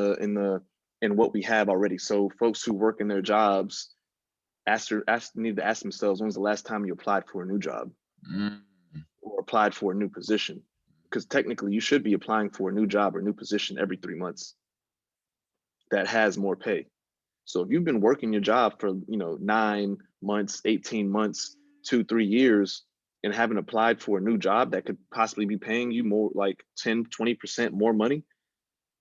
what we have already. So folks who work in their jobs need to ask themselves, when's the last time you applied for a new job mm, or applied for a new position? Because technically you should be applying for a new job or new position every 3 months that has more pay. So if you've been working your job for 9 months, 18 months, 2, 3 years, and haven't applied for a new job that could possibly be paying you more, like 10, 20% more money,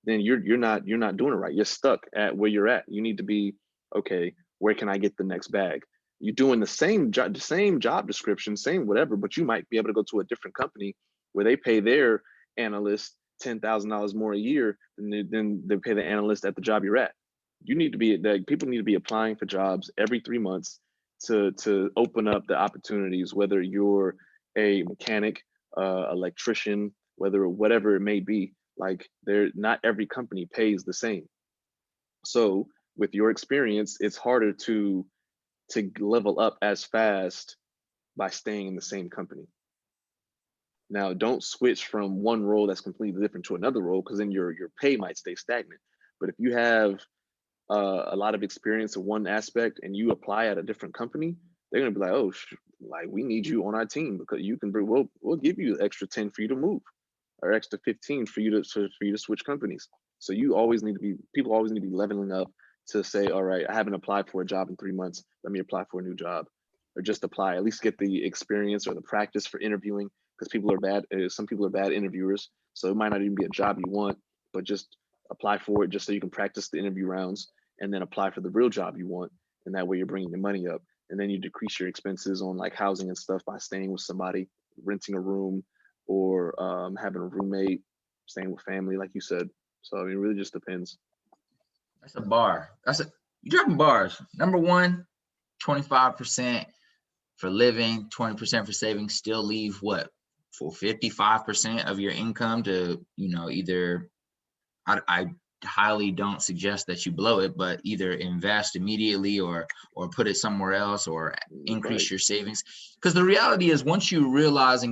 then you're not doing it right. You're stuck at where you're at. You need to be, okay, where can I get the next bag? You're doing the same job description, same whatever, but you might be able to go to a different company where they pay their analyst $10,000 more a year than they pay the analyst at the job you're at. People need to be applying for jobs every 3 months to open up the opportunities, whether you're a mechanic, electrician, whatever it may be. Like, not every company pays the same. So with your experience, it's harder to level up as fast by staying in the same company. Now, don't switch from one role that's completely different to another role, because then your pay might stay stagnant. But if you have a lot of experience in one aspect and you apply at a different company, they're gonna be like, oh, like, we need you on our team because you can bring. We'll give you the extra 10 for you to move, or extra 15 for you to switch companies. So people always need to be leveling up to say, all right, I haven't applied for a job in 3 months. Let me apply for a new job, or just apply, at least get the experience or the practice for interviewing, because people are bad. Some people are bad interviewers, so it might not even be a job you want, but just apply for it just so you can practice the interview rounds, and then apply for the real job you want. And that way you're bringing your money up, and then you decrease your expenses on like housing and stuff by staying with somebody, renting a room, or having a roommate, staying with family, like you said. So I mean, it really just depends. that's a bar. You dropping bars. Number one, 25% for living, 20% for savings, still leave what, for 55% of your income to, either, I highly don't suggest that you blow it, but either invest immediately or put it somewhere else, or increase Right. your savings. Because the reality is, once you realize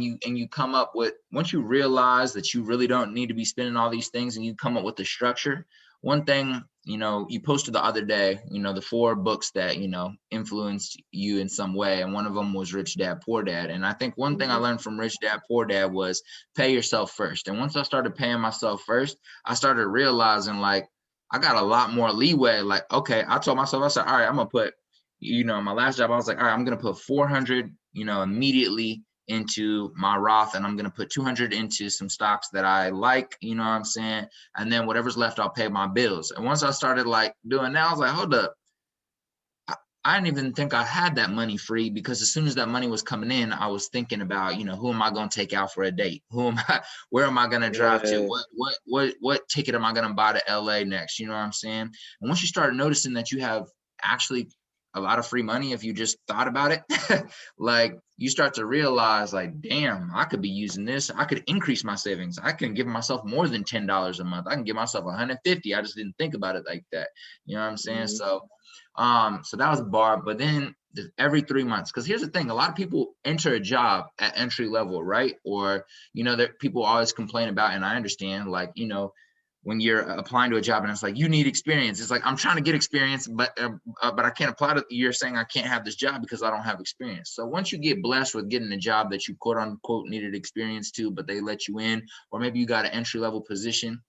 once you realize that you really don't need to be spending all these things, and you come up with the structure. One thing, you posted the other day, the 4 books that, influenced you in some way. And one of them was Rich Dad, Poor Dad. And I think one thing I learned from Rich Dad, Poor Dad was pay yourself first. And once I started paying myself first, I started realizing, like, I got a lot more leeway. Like, okay, I told myself, I said, all right, I'm going to put, my last job, I was like, all right, I'm going to put 400, immediately into my Roth, and I'm going to put 200 into some stocks that I like, you know what I'm saying? And then whatever's left, I'll pay my bills. And once I started like doing that, I was like, hold up. I didn't even think I had that money free, because as soon as that money was coming in, I was thinking about, who am I going to take out for a date? Where am I going to drive to? Yeah. What ticket am I going to buy to LA next? You know what I'm saying? And once you start noticing that you have actually a lot of free money, if you just thought about it, like, you start to realize, like, damn, I could be using this. I could increase my savings. I can give myself more than $10 a month. I can give myself 150. I just didn't think about it like that. You know what I'm saying? So that was a bar. But then every 3 months, because here's the thing, a lot of people enter a job at entry level, right? Or, that people always complain about, and I understand, like, when you're applying to a job and it's like, you need experience. It's like, I'm trying to get experience, but I can't apply to, you're saying I can't have this job because I don't have experience. So once you get blessed with getting a job that you quote unquote needed experience to, but they let you in, or maybe you got an entry level position,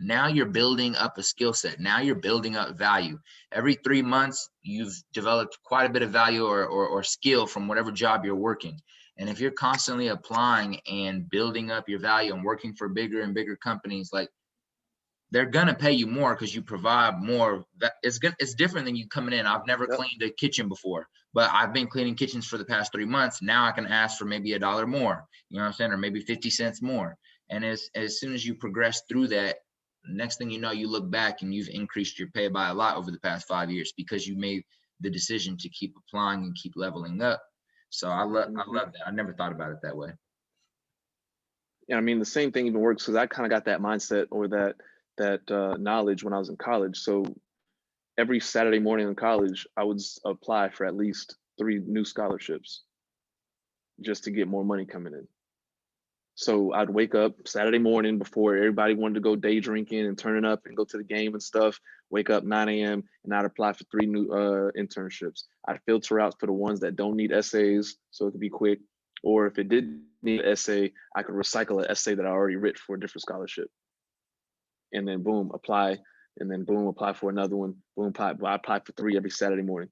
now you're building up a skill set. Now you're building up value. Every 3 months, you've developed quite a bit of value or skill from whatever job you're working. And if you're constantly applying and building up your value and working for bigger and bigger companies, like, they're gonna pay you more because you provide more. It's different than you coming in. I've never Yep. cleaned a kitchen before, but I've been cleaning kitchens for the past 3 months. Now I can ask for maybe $1 more, you know what I'm saying, or maybe 50 cents more. And as soon as you progress through that, next thing you know, you look back and you've increased your pay by a lot over the past 5 years because you made the decision to keep applying and keep leveling up. So I love that. I never thought about it that way. And I mean, the same thing even works because I kind of got that mindset or that knowledge when I was in college. So every Saturday morning in college, I would apply for at least 3 new scholarships just to get more money coming in. So I'd wake up Saturday morning before everybody wanted to go day drinking and turning up and go to the game and stuff. Wake up 9 a.m. and I'd apply for 3 new internships. I'd filter out for the ones that don't need essays, so it could be quick. Or if it did need an essay, I could recycle an essay that I already writ for a different scholarship. And then boom, apply. And then boom, apply for another one. Boom, apply. I apply for 3 every Saturday morning.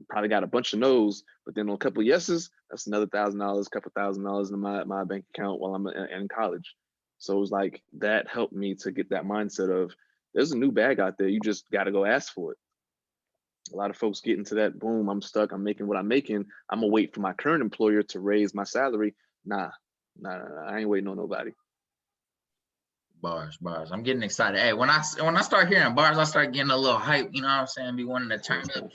Probably got a bunch of no's, but then on a couple of yeses, that's another $1,000, couple $1,000 in my bank account while I'm in college. So it was like that helped me to get that mindset of there's a new bag out there. You just got to go ask for it. A lot of folks get into that boom, I'm stuck, I'm making what I'm making. I'm gonna wait for my current employer to raise my salary. Nah, I ain't waiting on nobody. Bars. I'm getting excited. Hey, when I start hearing bars, I start getting a little hype. You know what I'm saying? Be wanting to turn up.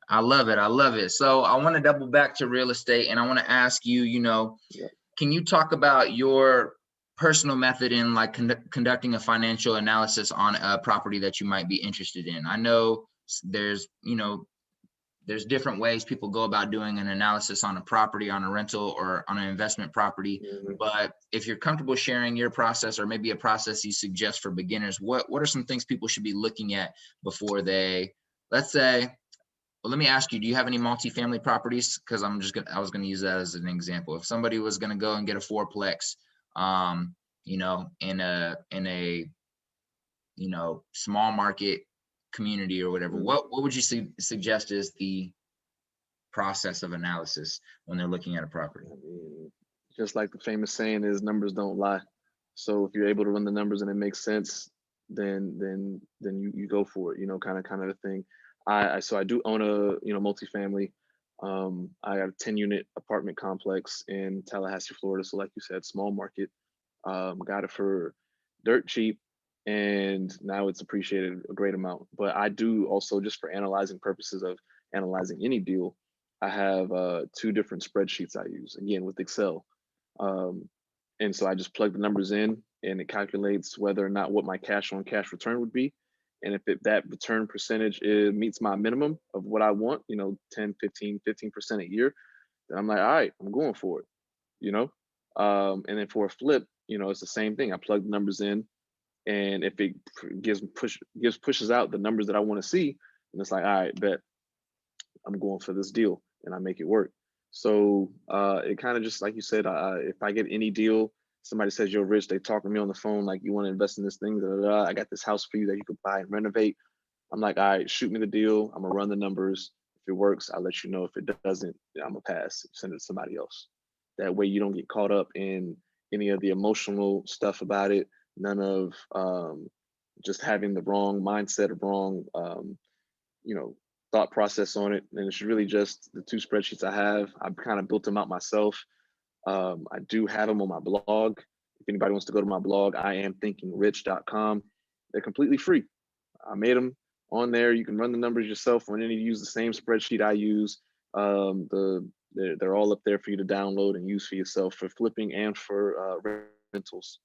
I love it. So I want to double back to real estate, and I want to ask you, Yeah. can you talk about your personal method in like conducting a financial analysis on a property that you might be interested in? I know there's different ways people go about doing an analysis on a property, on a rental, or on an investment property. Mm-hmm. But if you're comfortable sharing your process or maybe a process you suggest for beginners, what are some things people should be looking at before they, let's say, well, let me ask you, do you have any multifamily properties? Because I was gonna use that as an example. If somebody was gonna go and get a fourplex, in a small market community or whatever, Mm-hmm. what would you suggest is the process of analysis when they're looking at a property? I mean, just like the famous saying is, numbers don't lie. So if you're able to run the numbers and it makes sense, then you go for it. Kind of the thing. So I do own a multifamily. I got a 10-unit apartment complex in Tallahassee, Florida. So like you said, small market. Got it for dirt cheap, and now it's appreciated a great amount. But I do also, just for analyzing purposes of analyzing any deal, I have 2 different spreadsheets I use, again with Excel. Um, and so I just plug the numbers in and it calculates whether or not what my cash on cash return would be. And if that return percentage meets my minimum of what I want, 10, 15% a year, then I'm like, all right, I'm going for it, you know? And then for a flip, it's the same thing. I plug the numbers in, and if it pushes out the numbers that I want to see, then it's like, all right, bet I'm going for this deal, and I make it work. So it kind of just like you said, if I get any deal, somebody says you're rich, they talk to me on the phone like, you want to invest in this thing, da, da, da, I got this house for you that you could buy and renovate. I'm like, all right, shoot me the deal. I'm gonna run the numbers. If it works, I'll let you know. If it doesn't, I'm gonna pass. Send it to somebody else. That way, you don't get caught up in any of the emotional stuff about it. None of just having the wrong mindset or wrong, you know, thought process on it. And it's really just the 2 spreadsheets I have. I've kind of built them out myself. I do have them on my blog. If anybody wants to go to my blog, iamthinkingrich.com. They're completely free. I made them on there. You can run the numbers yourself. When you use the same spreadsheet I use, they're all up there for you to download and use for yourself for flipping and for rentals.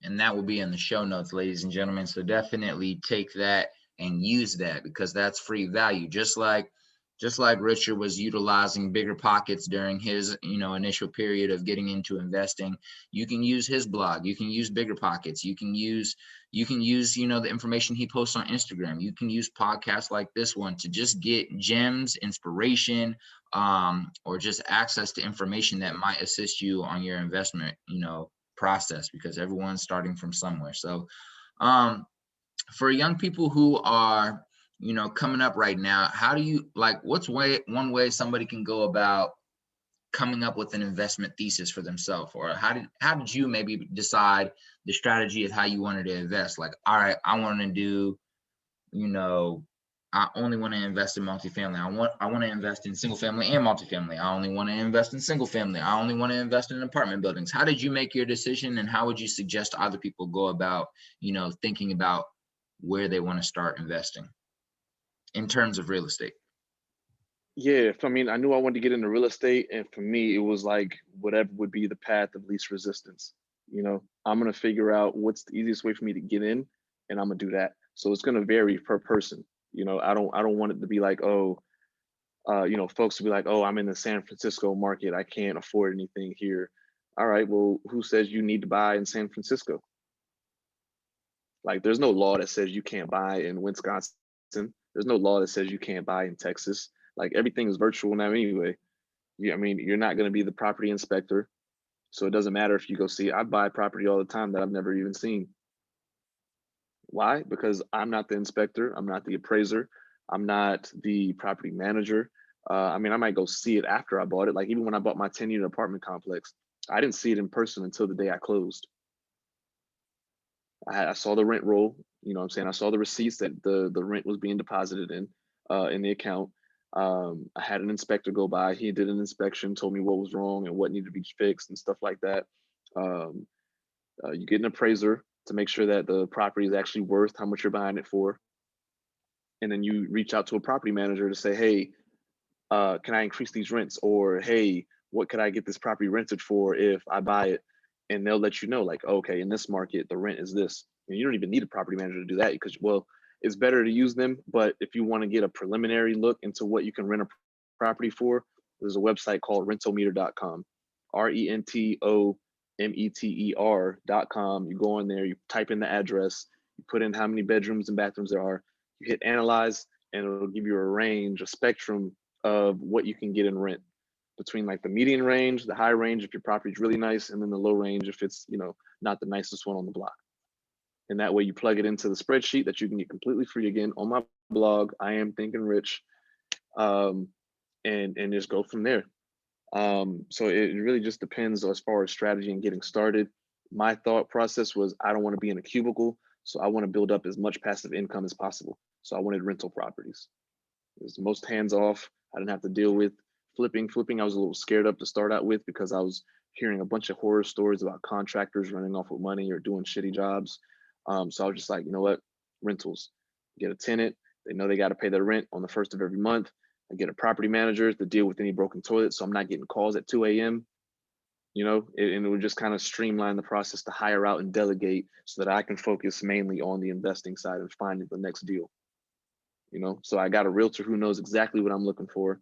And that will be in the show notes, ladies and gentlemen. So definitely take that and use that, because that's free value. Just like Richard was utilizing Bigger Pockets during his initial period of getting into investing, you can use his blog, you can use Bigger Pockets, you can use the information he posts on Instagram, you can use podcasts like this one to just get gems, inspiration, or just access to information that might assist you on your investment process, because everyone's starting from somewhere. So for young people who are coming up right now, how do you what's one way somebody can go about coming up with an investment thesis for themselves? Or how did you maybe decide the strategy of how you wanted to invest? Like, all right, I want to do I only want to invest in multifamily. I want to invest in single family and multifamily. I only want to invest in single family. I only want to invest in apartment buildings. How did you make your decision, and how would you suggest other people go about, thinking about where they want to start investing in terms of real estate? Yeah, I knew I wanted to get into real estate, and for me, it was like whatever would be the path of least resistance. I'm going to figure out what's the easiest way for me to get in, and I'm going to do that. So it's going to vary per person. I don't want it to be like, oh, folks will be like, oh, I'm in the San Francisco market, I can't afford anything here. All right, well, who says you need to buy in San Francisco? Like, there's no law that says you can't buy in Wisconsin. There's no law that says you can't buy in Texas. Like, everything is virtual now anyway. You're not going to be the property inspector. So it doesn't matter if you go see, I buy property all the time that I've never even seen. Why? Because I'm not the inspector. I'm not the appraiser. I'm not the property manager. I might go see it after I bought it. Like, even when I bought my 10-unit apartment complex, I didn't see it in person until the day I closed. I saw the rent roll, I saw the receipts that the rent was being deposited in the account. I had an inspector go by. He did an inspection, told me what was wrong and what needed to be fixed and stuff like that. You get an appraiser to make sure that the property is actually worth how much you're buying it for. And then you reach out to a property manager to say, hey, can I increase these rents? Or, hey, what could I get this property rented for if I buy it? And they'll let you know, like, okay, in this market, the rent is this. And you don't even need a property manager to do that because, well, it's better to use them. But if you want to get a preliminary look into what you can rent a property for, there's a website called rentometer.com, RENTOMETER.com. You go in there, you type in the address, you put in how many bedrooms and bathrooms there are, you hit analyze, and it'll give you a range, a spectrum of what you can get in rent, between like the median range, the high range if your property is really nice, and then the low range if it's not the nicest one on the block. And that way you plug it into the spreadsheet that you can get completely free, again, on my blog, I Am Thinking Rich, and just go from there. So it really just depends as far as strategy and getting started. My thought process was, I don't want to be in a cubicle, so I want to build up as much passive income as possible. So I wanted rental properties. It was the most hands-off. I didn't have to deal with flipping. I was a little scared up to start out with because I was hearing a bunch of horror stories about contractors running off with money or doing shitty jobs. So I was just like, you know what? Rentals. Get a tenant. They know they got to pay their rent on the first of every month. I get a property manager to deal with any broken toilets, so I'm not getting calls at 2 a.m. And it would just kind of streamline the process to hire out and delegate so that I can focus mainly on the investing side and finding the next deal. So I got a realtor who knows exactly what I'm looking for.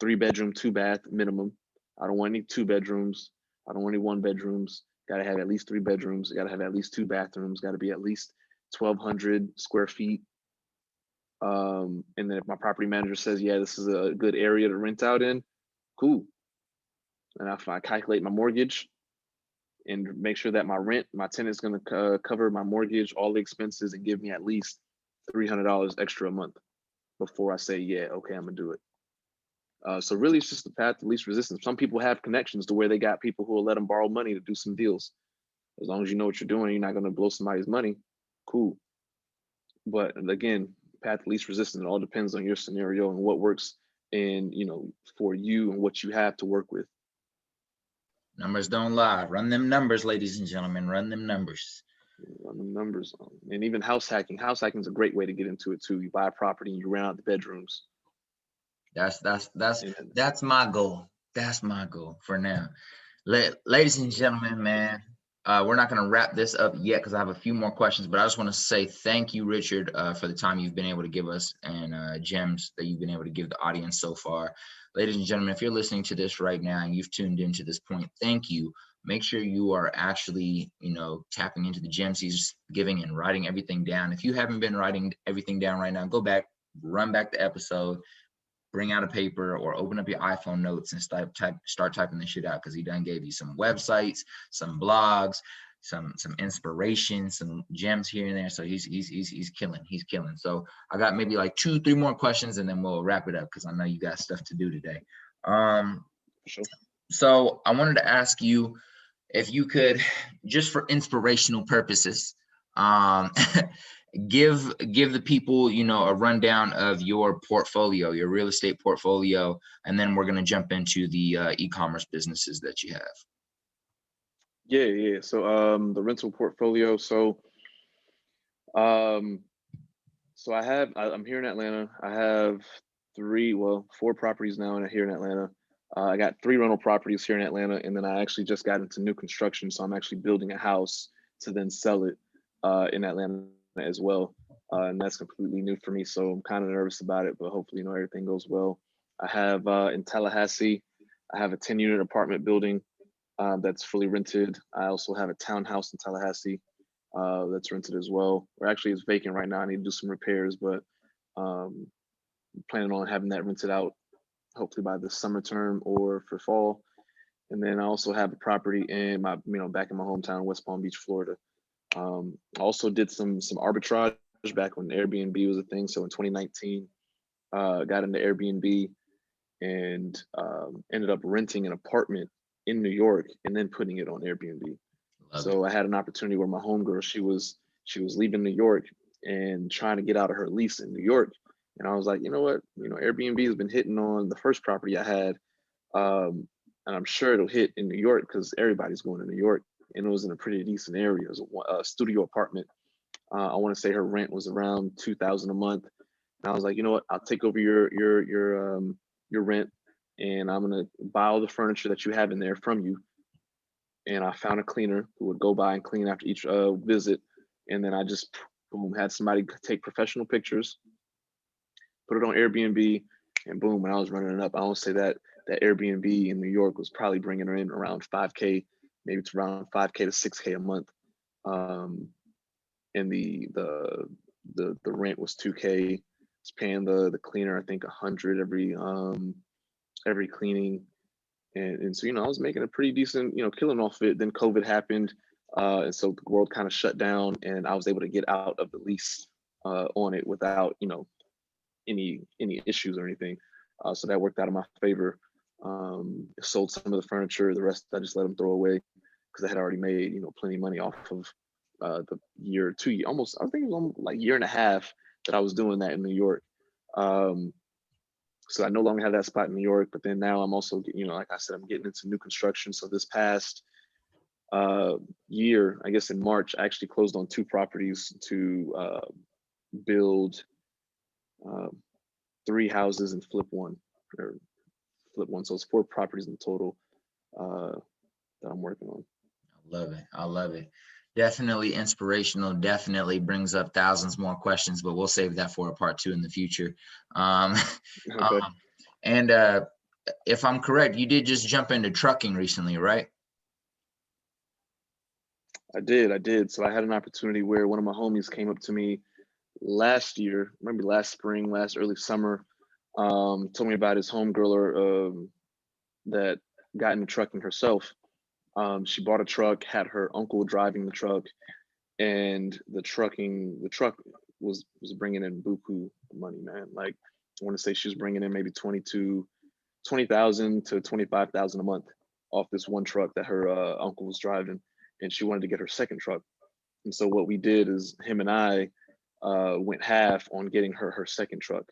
3-bedroom, 2-bath minimum. I don't want any 2 bedrooms. I don't want any 1 bedrooms. Got to have at least 3 bedrooms. Got to have at least 2 bathrooms. Got to be at least 1,200 square feet. And then if my property manager says, yeah, this is a good area to rent out in, cool. And if I calculate my mortgage and make sure that my tenant's going to cover my mortgage, all the expenses, and give me at least $300 extra a month before I say, yeah, okay, I'm gonna do it. So really, it's just the path of least resistance. Some people have connections to where they got people who will let them borrow money to do some deals. As long as you know what you're doing, you're not gonna blow somebody's money. Cool. But again, path of least resistance. It all depends on your scenario and what works, and for you and what you have to work with. Numbers don't lie. Run them numbers, ladies and gentlemen. Run them numbers. Run them numbers. And even house hacking. House hacking is a great way to get into it too. You buy a property and you rent out the bedrooms. That's my goal. That's my goal for now. Ladies and gentlemen, man, we're not going to wrap this up yet because I have a few more questions, but I just want to say thank you, Richard, for the time you've been able to give us and gems that you've been able to give the audience so far. Ladies and gentlemen, if you're listening to this right now and you've tuned into this point, thank you. Make sure you are actually, tapping into the gems he's giving and writing everything down. If you haven't been writing everything down right now, go back, run back the episode, bring out a paper or open up your iPhone notes and start typing this shit out, because he done gave you some websites, some blogs, some inspiration, some gems here and there. So he's killing. So I got maybe like 2-3 more questions and then we'll wrap it up because I know you got stuff to do today. Sure. So I wanted to ask you if you could, just for inspirational purposes, give the people, a rundown of your portfolio, your real estate portfolio, and then we're going to jump into the e-commerce businesses that you have. Yeah. So the rental portfolio. So I'm here in Atlanta. I have 4 properties now here in Atlanta. I got 3 rental properties here in Atlanta, and then I actually just got into new construction. So I'm actually building a house to then sell it in Atlanta as well. And that's completely new for me. So I'm kind of nervous about it, but hopefully, everything goes well. I have in Tallahassee, I have a 10-unit apartment building that's fully rented. I also have a townhouse in Tallahassee that's rented as well. Or actually, it's vacant right now. I need to do some repairs, but um, planning on having that rented out hopefully by the summer term or for fall. And then I also have a property in my, back in my hometown, West Palm Beach, Florida. I also did some arbitrage back when Airbnb was a thing. So in 2019, got into Airbnb and ended up renting an apartment in New York and then putting it on Airbnb. Love it. So I had an opportunity where my homegirl, she was leaving New York and trying to get out of her lease in New York. And I was like, you know what? Airbnb has been hitting on the first property I had. And I'm sure it'll hit in New York because everybody's going to New York. And it was in a pretty decent area. It was a studio apartment. I want to say her rent was around $2,000 a month. And I was like, you know what? I'll take over your rent, and I'm gonna buy all the furniture that you have in there from you. And I found a cleaner who would go by and clean after each visit. And then I just boom had somebody take professional pictures, put it on Airbnb, and boom, when I was running it up, I want to say that Airbnb in New York was probably bringing her in around 5K, maybe it's around 5K to 6K a month. Um, and the rent was 2K. It's paying the cleaner, I think 100 every cleaning. And so, I was making a pretty decent, killing off it. Then COVID happened. And so the world kind of shut down, and I was able to get out of the lease on it without, any issues or anything. So that worked out in my favor. Sold some of the furniture. The rest I just let them throw away because I had already made, plenty of money off of the year, 2 years, almost, I think it was almost like year and a half that I was doing that in New York. So I no longer have that spot in New York, but then now I'm also, like I said, I'm getting into new construction. So this past year, I guess in March, I actually closed on 2 properties to build 3 houses and flip one. So it's 4 properties in total that I'm working on. I love it. I love it. Definitely inspirational. Definitely brings up thousands more questions, but we'll save that for a part 2 in the future. Okay. And if I'm correct, you did just jump into trucking recently, right? I did. So I had an opportunity where one of my homies came up to me last year, maybe last spring, last early summer, told me about his homegirl that got into trucking herself. She bought a truck, had her uncle driving the truck, and the truck was bringing in buku money, man. Like I want to say she was bringing in maybe 20,000 to 25,000 a month off this one truck that her uncle was driving, and she wanted to get her second truck. And so what we did is him and I went half on getting her second truck,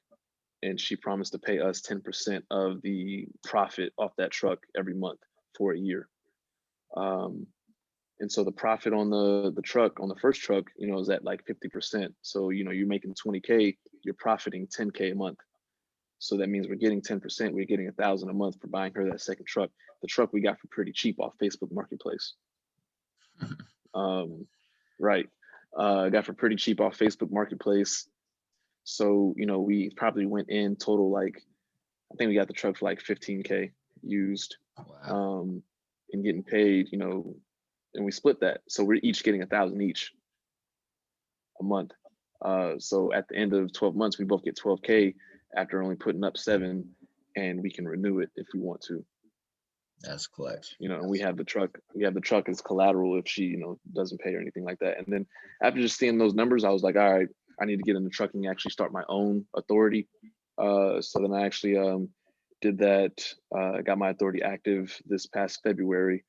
and she promised to pay us 10% of the profit off that truck every month for a year. And so the profit on the truck, on the first truck, is at like 50%. So you're making 20K, you're profiting 10K a month. So that means we're getting 10%. We're getting 1,000 a month for buying her that second truck. The truck we got for pretty cheap off Facebook Marketplace. Right. Got for pretty cheap off Facebook Marketplace. So we probably went in total, like I think we got the truck for like 15K used. Wow. And getting paid, and we split that. So we're each getting 1,000 each a month. So at the end of 12 months, we both get 12K after only putting up 7, and we can renew it if we want to. That's clutch. And we have the truck as collateral if she, doesn't pay or anything like that. And then after just seeing those numbers, I was like, all right, I need to get into trucking, actually start my own authority. So then I actually did that. Got my authority active this past February.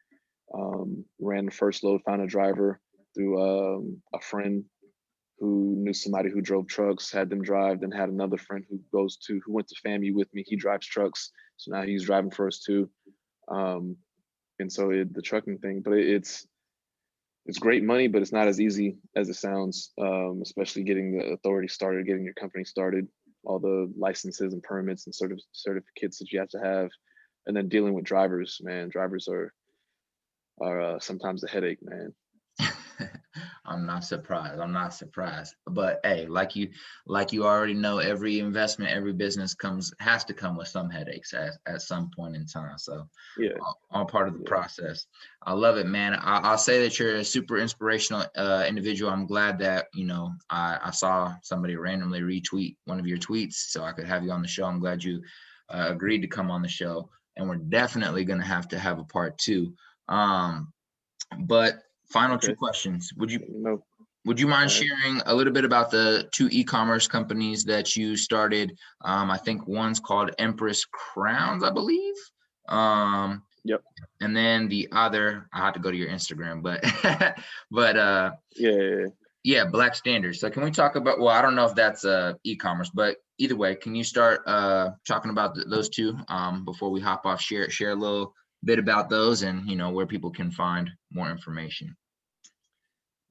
Ran the first load, found a driver through a friend who knew somebody who drove trucks, had them drive, then had another friend who went to FAMU with me. He drives trucks. So now he's driving for us too. And so the trucking thing, but it's great money, but it's not as easy as it sounds, especially getting the authority started, getting your company started, all the licenses and permits and certificates that you have to have. And then dealing with drivers, man, drivers are sometimes a headache, man. I'm not surprised. I'm not surprised. But hey, like you already know, every investment, every business has to come with some headaches at some point in time. So Yeah, all part of the yeah. process. I love it, man. I'll say that you're a super inspirational individual. I'm glad that I saw somebody randomly retweet one of your tweets, so I could have you on the show. I'm glad you agreed to come on the show, and we're definitely gonna have to have a part two. But final two Okay. questions. Would you Let me know. would you mind All right. sharing a little bit about the two e-commerce companies that you started? I think one's called Empress Crowns, I believe. Um, Yep. and then the other, I have to go to your Instagram, but but Yeah. yeah, Black Standards. So can we talk about, well, I don't know if that's e-commerce, but either way, can you start talking about those two before we hop off, share a little bit about those and where people can find more information.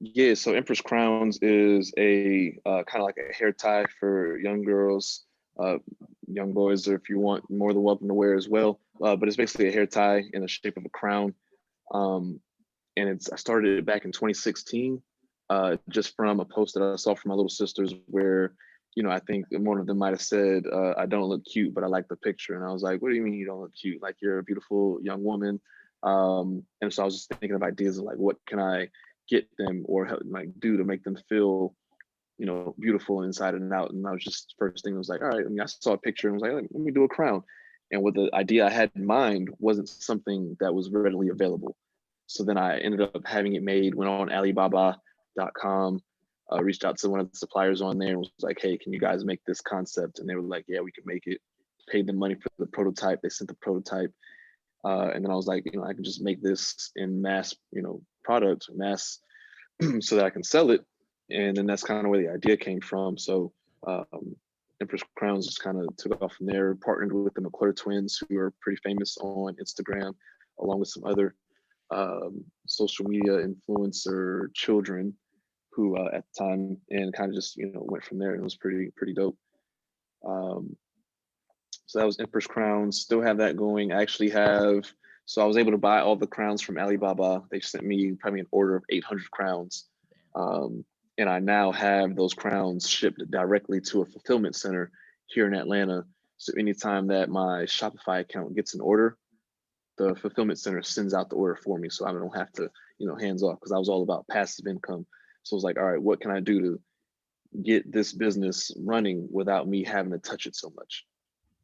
Yeah. So Empress Crowns is a kind of like a hair tie for young girls, uh, young boys, or if you want, more than welcome to wear as well. But it's basically a hair tie in the shape of a crown. Um, and I started it back in 2016, just from a post that I saw from my little sisters where, I think one of them might have said, I don't look cute, but I like the picture. And I was like, what do you mean you don't look cute? Like, you're a beautiful young woman. And so I was just thinking of ideas of like, what can I get them or help, like, do to make them feel, beautiful inside and out. And I was just, first thing was like, all right, I mean, I saw a picture and was like, let me do a crown. And what the idea I had in mind wasn't something that was readily available. So then I ended up having it made, went on Alibaba.com, reached out to one of the suppliers on there and was like, hey, can you guys make this concept? And they were like, yeah, we can make it. Paid them money for the prototype. They sent the prototype. And then I was like, I can just make this in mass, product, mass, so that I can sell it. And then that's kind of where the idea came from. So Empress Crowns just kind of took off from there, partnered with the McClure twins, who are pretty famous on Instagram, along with some other social media influencer children who at the time, and kind of just went from there, and it was pretty dope. Um, so that was Empress Crowns. Still have that going. I actually have. So I was able to buy all the crowns from Alibaba. They sent me probably an order of 800 crowns, and I now have those crowns shipped directly to a fulfillment center here in Atlanta. So anytime that my Shopify account gets an order, the fulfillment center sends out the order for me, so I don't have to, hands off, because I was all about passive income. So I was like, all right, what can I do to get this business running without me having to touch it so much,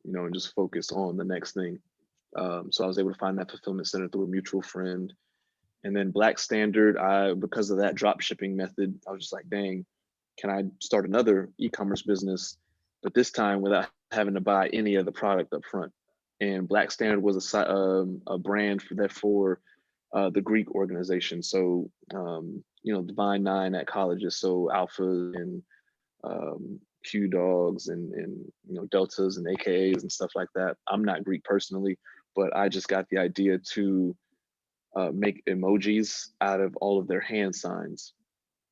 and just focus on the next thing. So I was able to find that fulfillment center through a mutual friend. And then Black Standard, because of that drop shipping method, I was just like, dang, can I start another e-commerce business, but this time without having to buy any of the product up front? And Black Standard was a brand for the Greek organization. So Divine Nine at colleges, so Alpha and Q Dogs and Deltas and AKAs and stuff like that. I'm not Greek personally, but I just got the idea to make emojis out of all of their hand signs.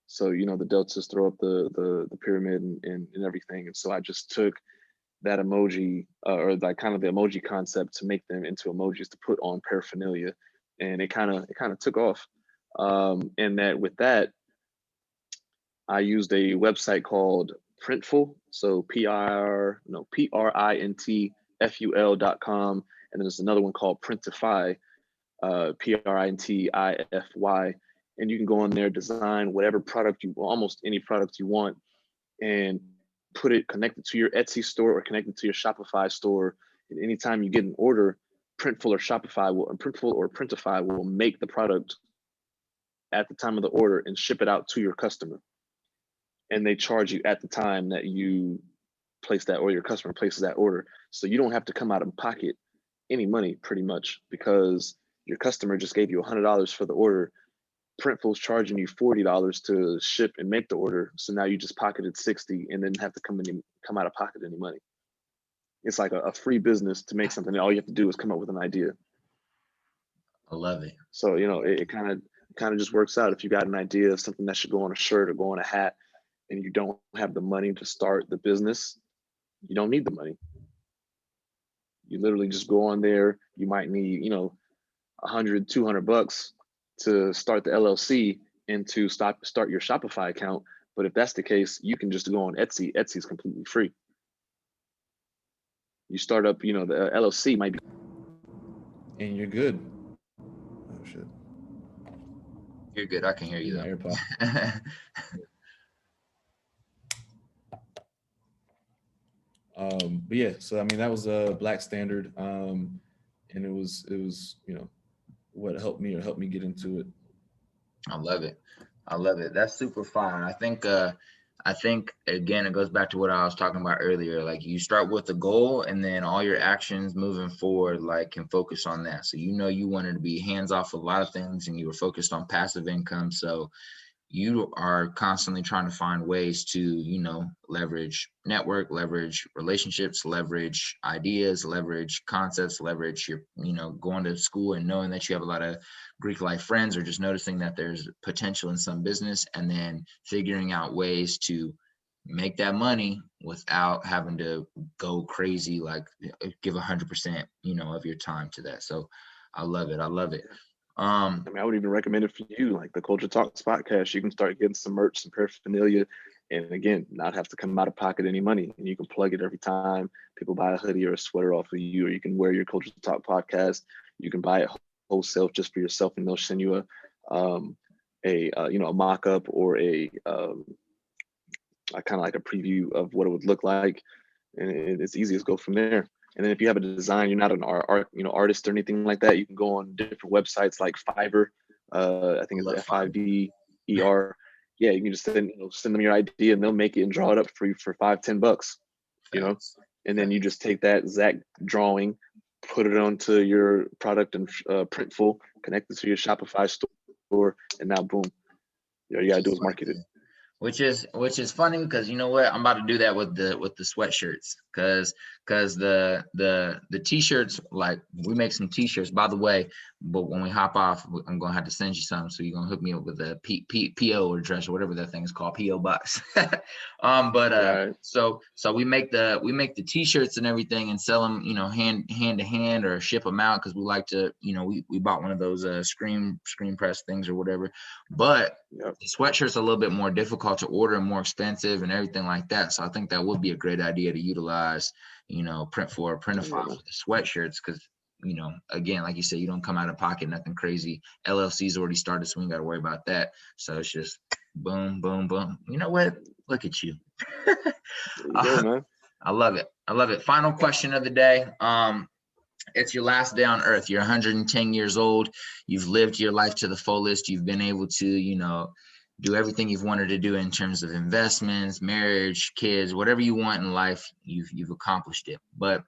So the deltas throw up the pyramid and everything, and so I just took that emoji or like kind of the emoji concept to make them into emojis to put on paraphernalia, and it kind of took off. And that with that, I used a website called Printful, so PRINTFUL.com, and then there's another one called Printify, PRINTIFY, and you can go on there, design whatever product almost any product you want, and put it connected to your Etsy store or connected to your Shopify store. And anytime you get an order, Printful or Printify will make the product at the time of the order and ship it out to your customer. And they charge you at the time that you place that, or your customer places that order. So you don't have to come out of pocket any money, pretty much, because your customer just gave you $100 for the order. Printful's charging you $40 to ship and make the order. So now you just pocketed 60 and didn't have to come out of pocket any money. It's like a free business to make something. All you have to do is come up with an idea. I love it. So it kind of just works out. If you got an idea of something that should go on a shirt or go on a hat, and you don't have the money to start the business, you don't need the money. You literally just go on there. You might need, you know, 100, $200 to start the LLC and to start your Shopify account. But if that's the case, you can just go on Etsy. Etsy is completely free. You start up, you know, the LLC might be, and you're good. Oh shit. You're good. I can hear you My though. AirPod. But yeah, so I mean that was a black standard, and it was you know what helped me get into it. I love it. I love it. That's super fun. I think again it goes back to what I was talking about earlier. Like you start with a goal and then all your actions moving forward like can focus on that. So you know you wanted to be hands off a lot of things and you were focused on passive income. So you are constantly trying to find ways to, you know, leverage network, leverage relationships, leverage ideas, leverage concepts, leverage your, you know, going to school and knowing that you have a lot of Greek life friends or just noticing that there's potential in some business and then figuring out ways to make that money without having to go crazy, like give 100%, you know, of your time to that. So I love it. I love it. I mean, I would even recommend it for you, like the Culture Talks podcast. You can start getting some merch, some paraphernalia, and again, not have to come out of pocket any money. And you can plug it every time people buy a hoodie or a sweater off of you, or you can wear your Culture Talk podcast. You can buy it wholesale just for yourself, and they'll send you you know, a mock-up or a kind of like a preview of what it would look like, and it's easy to go from there. And then if you have a design, you're not an artist or anything like that, you can go on different websites like Fiverr. I think it's Fiverr. Yeah, you can just send them your idea and they'll make it and draw it up for you for $5-10, you know. And then you just take that exact drawing, put it onto your product and Printful, connect it to your Shopify store, and now boom, all you gotta do is market it. Which is funny because you know what, I'm about to do that with the sweatshirts because the t-shirts, like we make some t-shirts by the way, but when we hop off I'm gonna have to send you some, so you're gonna hook me up with a PO address or whatever that thing is called, PO box. Right. So we make the t-shirts and everything and sell them, you know, hand to hand or ship them out because we like to, you know, we bought one of those screen press things or whatever, but Yep. the sweatshirts are a little bit more difficult to order and more expensive and everything like that. So I think that would be a great idea to utilize, you know, Printify for the sweatshirts because, you know, again, like you said, you don't come out of pocket, nothing crazy. LLC's already started, so we ain't got to worry about that. So it's just boom, boom, boom. You know what? Look at you. There you go, man. I love it. I love it. Final question of the day. It's your last day on earth. You're 110 years old. You've lived your life to the fullest. You've been able to, you know, do everything you've wanted to do in terms of investments, marriage, kids, whatever you want in life, you've accomplished it. But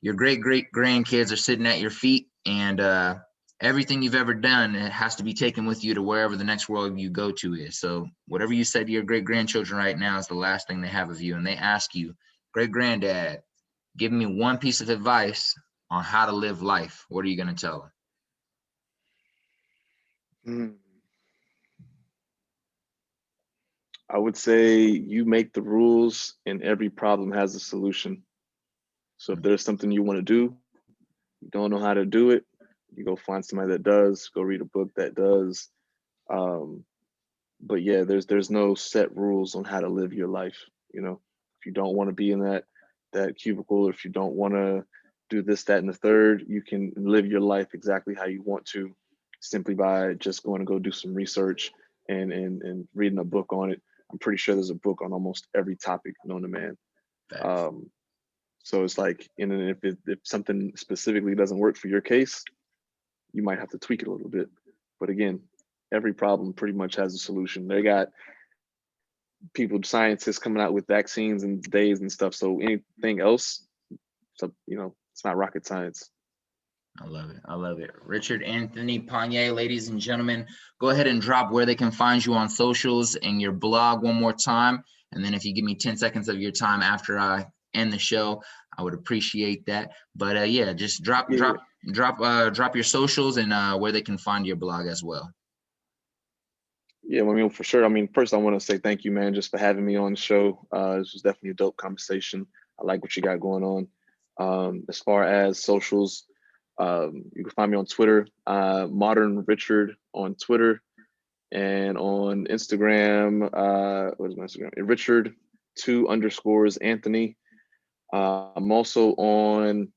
your great grandkids are sitting at your feet, and everything you've ever done, it has to be taken with you to wherever the next world you go to is. So whatever you said to your great grandchildren right now is the last thing they have of you, and they ask you, great granddad, give me one piece of advice on how to live life. What are you going to tell them? I would say you make the rules and every problem has a solution. So if there's something you want to do, you don't know how to do it, you go find somebody that does, go read a book that does. But yeah, there's no set rules on how to live your life. You know, if you don't want to be in that cubicle, or if you don't want to do this, that, and the third, you can live your life exactly how you want to, simply by just going to go do some research and reading a book on it. I'm pretty sure there's a book on almost every topic known to man. So it's like, and if something specifically doesn't work for your case, you might have to tweak it a little bit. But again, every problem pretty much has a solution. They got scientists coming out with vaccines and days and stuff. So anything else, you know, it's not rocket science. I love it. I love it. Richard Anthony Panier, ladies and gentlemen, go ahead and drop where they can find you on socials and your blog one more time. And then if you give me 10 seconds of your time after I end the show, I would appreciate that. But yeah, just drop your socials and where they can find your blog as well. Yeah, I mean, for sure. I mean, first I want to say thank you, man, just for having me on the show. This was definitely a dope conversation. I like what you got going on. As far as socials, you can find me on Twitter, Modern Richard on Twitter, and on Instagram. What is my Instagram? Richard 2_Anthony. I'm also on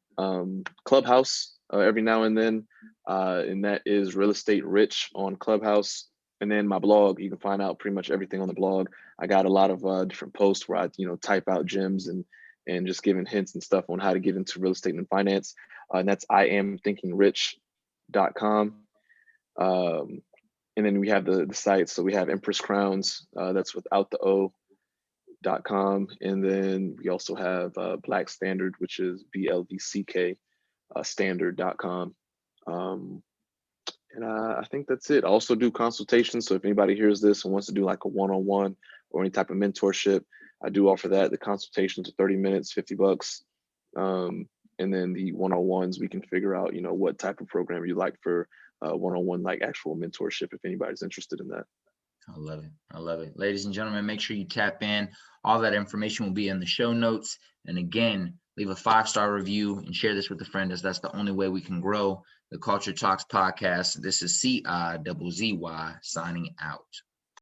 Clubhouse every now and then, and that is Real Estate Rich on Clubhouse. And then my blog, you can find out pretty much everything on the blog. I got a lot of different posts where I, type out gems and just giving hints and stuff on how to get into real estate and finance. And that's IamThinkingRich.com. And then we have the site. So we have Empress Crowns. That's without the O.com. And then we also have Black Standard, which is BLVCK standard.com. And I think that's it. I also do consultations. So if anybody hears this and wants to do like a one-on-one or any type of mentorship, I do offer that. The consultations are 30 minutes, $50. And then the one-on-ones, we can figure out, what type of program you like for one-on-one, like actual mentorship, if anybody's interested in that. I love it. I love it. Ladies and gentlemen, make sure you tap in. All that information will be in the show notes. And again, leave a 5-star review and share this with a friend, as that's the only way we can grow the Culture Talks podcast. This is CIZZ signing out.